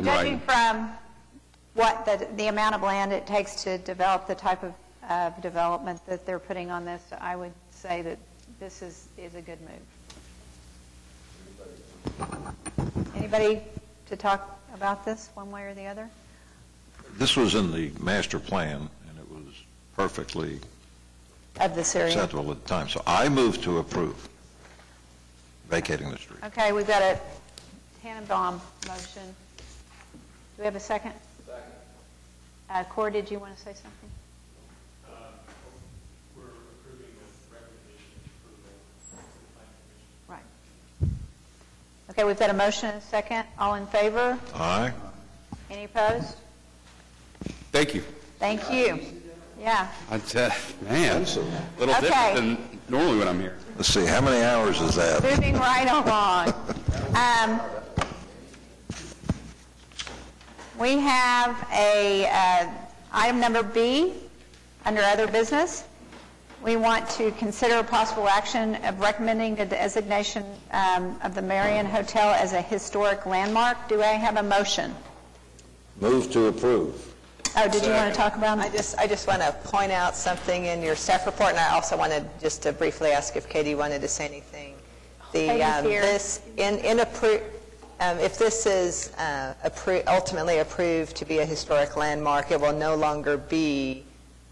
S1: judging from what the amount of land it takes to develop the type of development that they're putting on this, I would say that this is a good move. Anybody to talk about this one way or the other?
S8: This was in the master plan, and it was perfectly
S1: of this area
S8: acceptable at the time. So I move to approve vacating the street.
S1: Okay, we've got a Tannenbaum motion. Do we have a second? Second. Corey, did you want to say something?
S5: We're approving the recommendation approval of the Planning
S1: Right.
S5: Commission.
S1: Okay, we've got a motion and a second. All in favor?
S8: Aye.
S1: Any opposed?
S20: Thank you.
S1: Thank you. Yeah.
S20: Man, a little different than normally when I'm here.
S8: Let's see, how many hours is that?
S1: Moving right along. We have item number B under other business. We want to consider a possible action of recommending the designation of the Marion Hotel as a historic landmark. Do I have a motion?
S8: Move to approve.
S1: Oh, did you want to talk about it?
S10: I just want to point out something in your staff report, and I also wanted just to briefly ask if Katie wanted to say anything. If this is ultimately approved to be a historic landmark, it will no longer be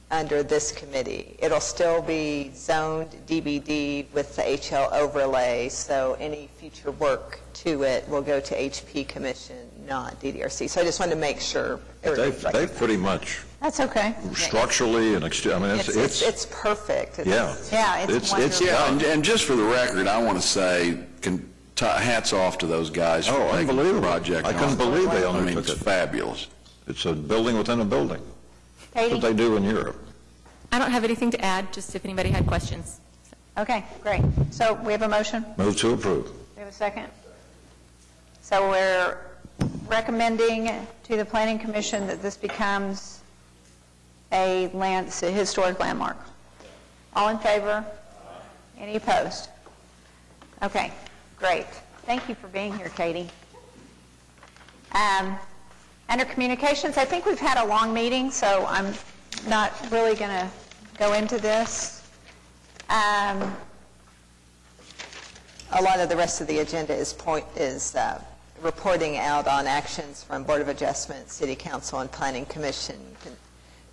S10: under this committee. It'll still be zoned DBD with the HL overlay, so any future work to it will go to HP Commission, not DDRC. So I just wanted to make sure.
S8: They've pretty much.
S1: That's okay.
S8: Structurally and
S10: it's perfect.
S8: It's
S1: wonderful.
S4: And just for the record, I want to say, hats off to those guys for taking the project.
S8: I couldn't believe they undertook it.
S4: It's fabulous.
S8: It's a building within a building.
S1: Katie?
S8: That's what they do in Europe.
S2: I don't have anything to add, just if anybody had questions.
S1: Okay, great. So we have a motion?
S8: Move to approve.
S1: We have a second? So we're recommending to the Planning Commission that this becomes a historic landmark. All in favor? Any opposed? Okay, great. Thank you for being here, Katie. Under communications, I think we've had a long meeting, so I'm not really going to go into this.
S10: A lot of the rest of the agenda is reporting out on actions from Board of Adjustment, City Council, and Planning Commission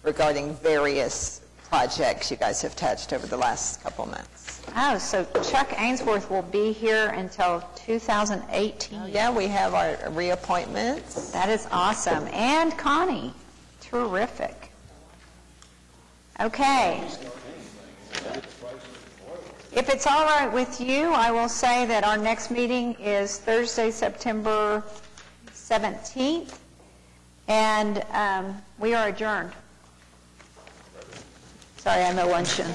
S10: regarding various projects you guys have touched over the last couple months.
S1: Oh, so Chuck Ainsworth will be here until 2018.
S10: Oh, yeah, we have our reappointments.
S1: That is awesome. And Connie. Terrific. Okay. If it's all right with you, I will say that our next meeting is Thursday, September 17th, and we are adjourned. Sorry, I'm at luncheon.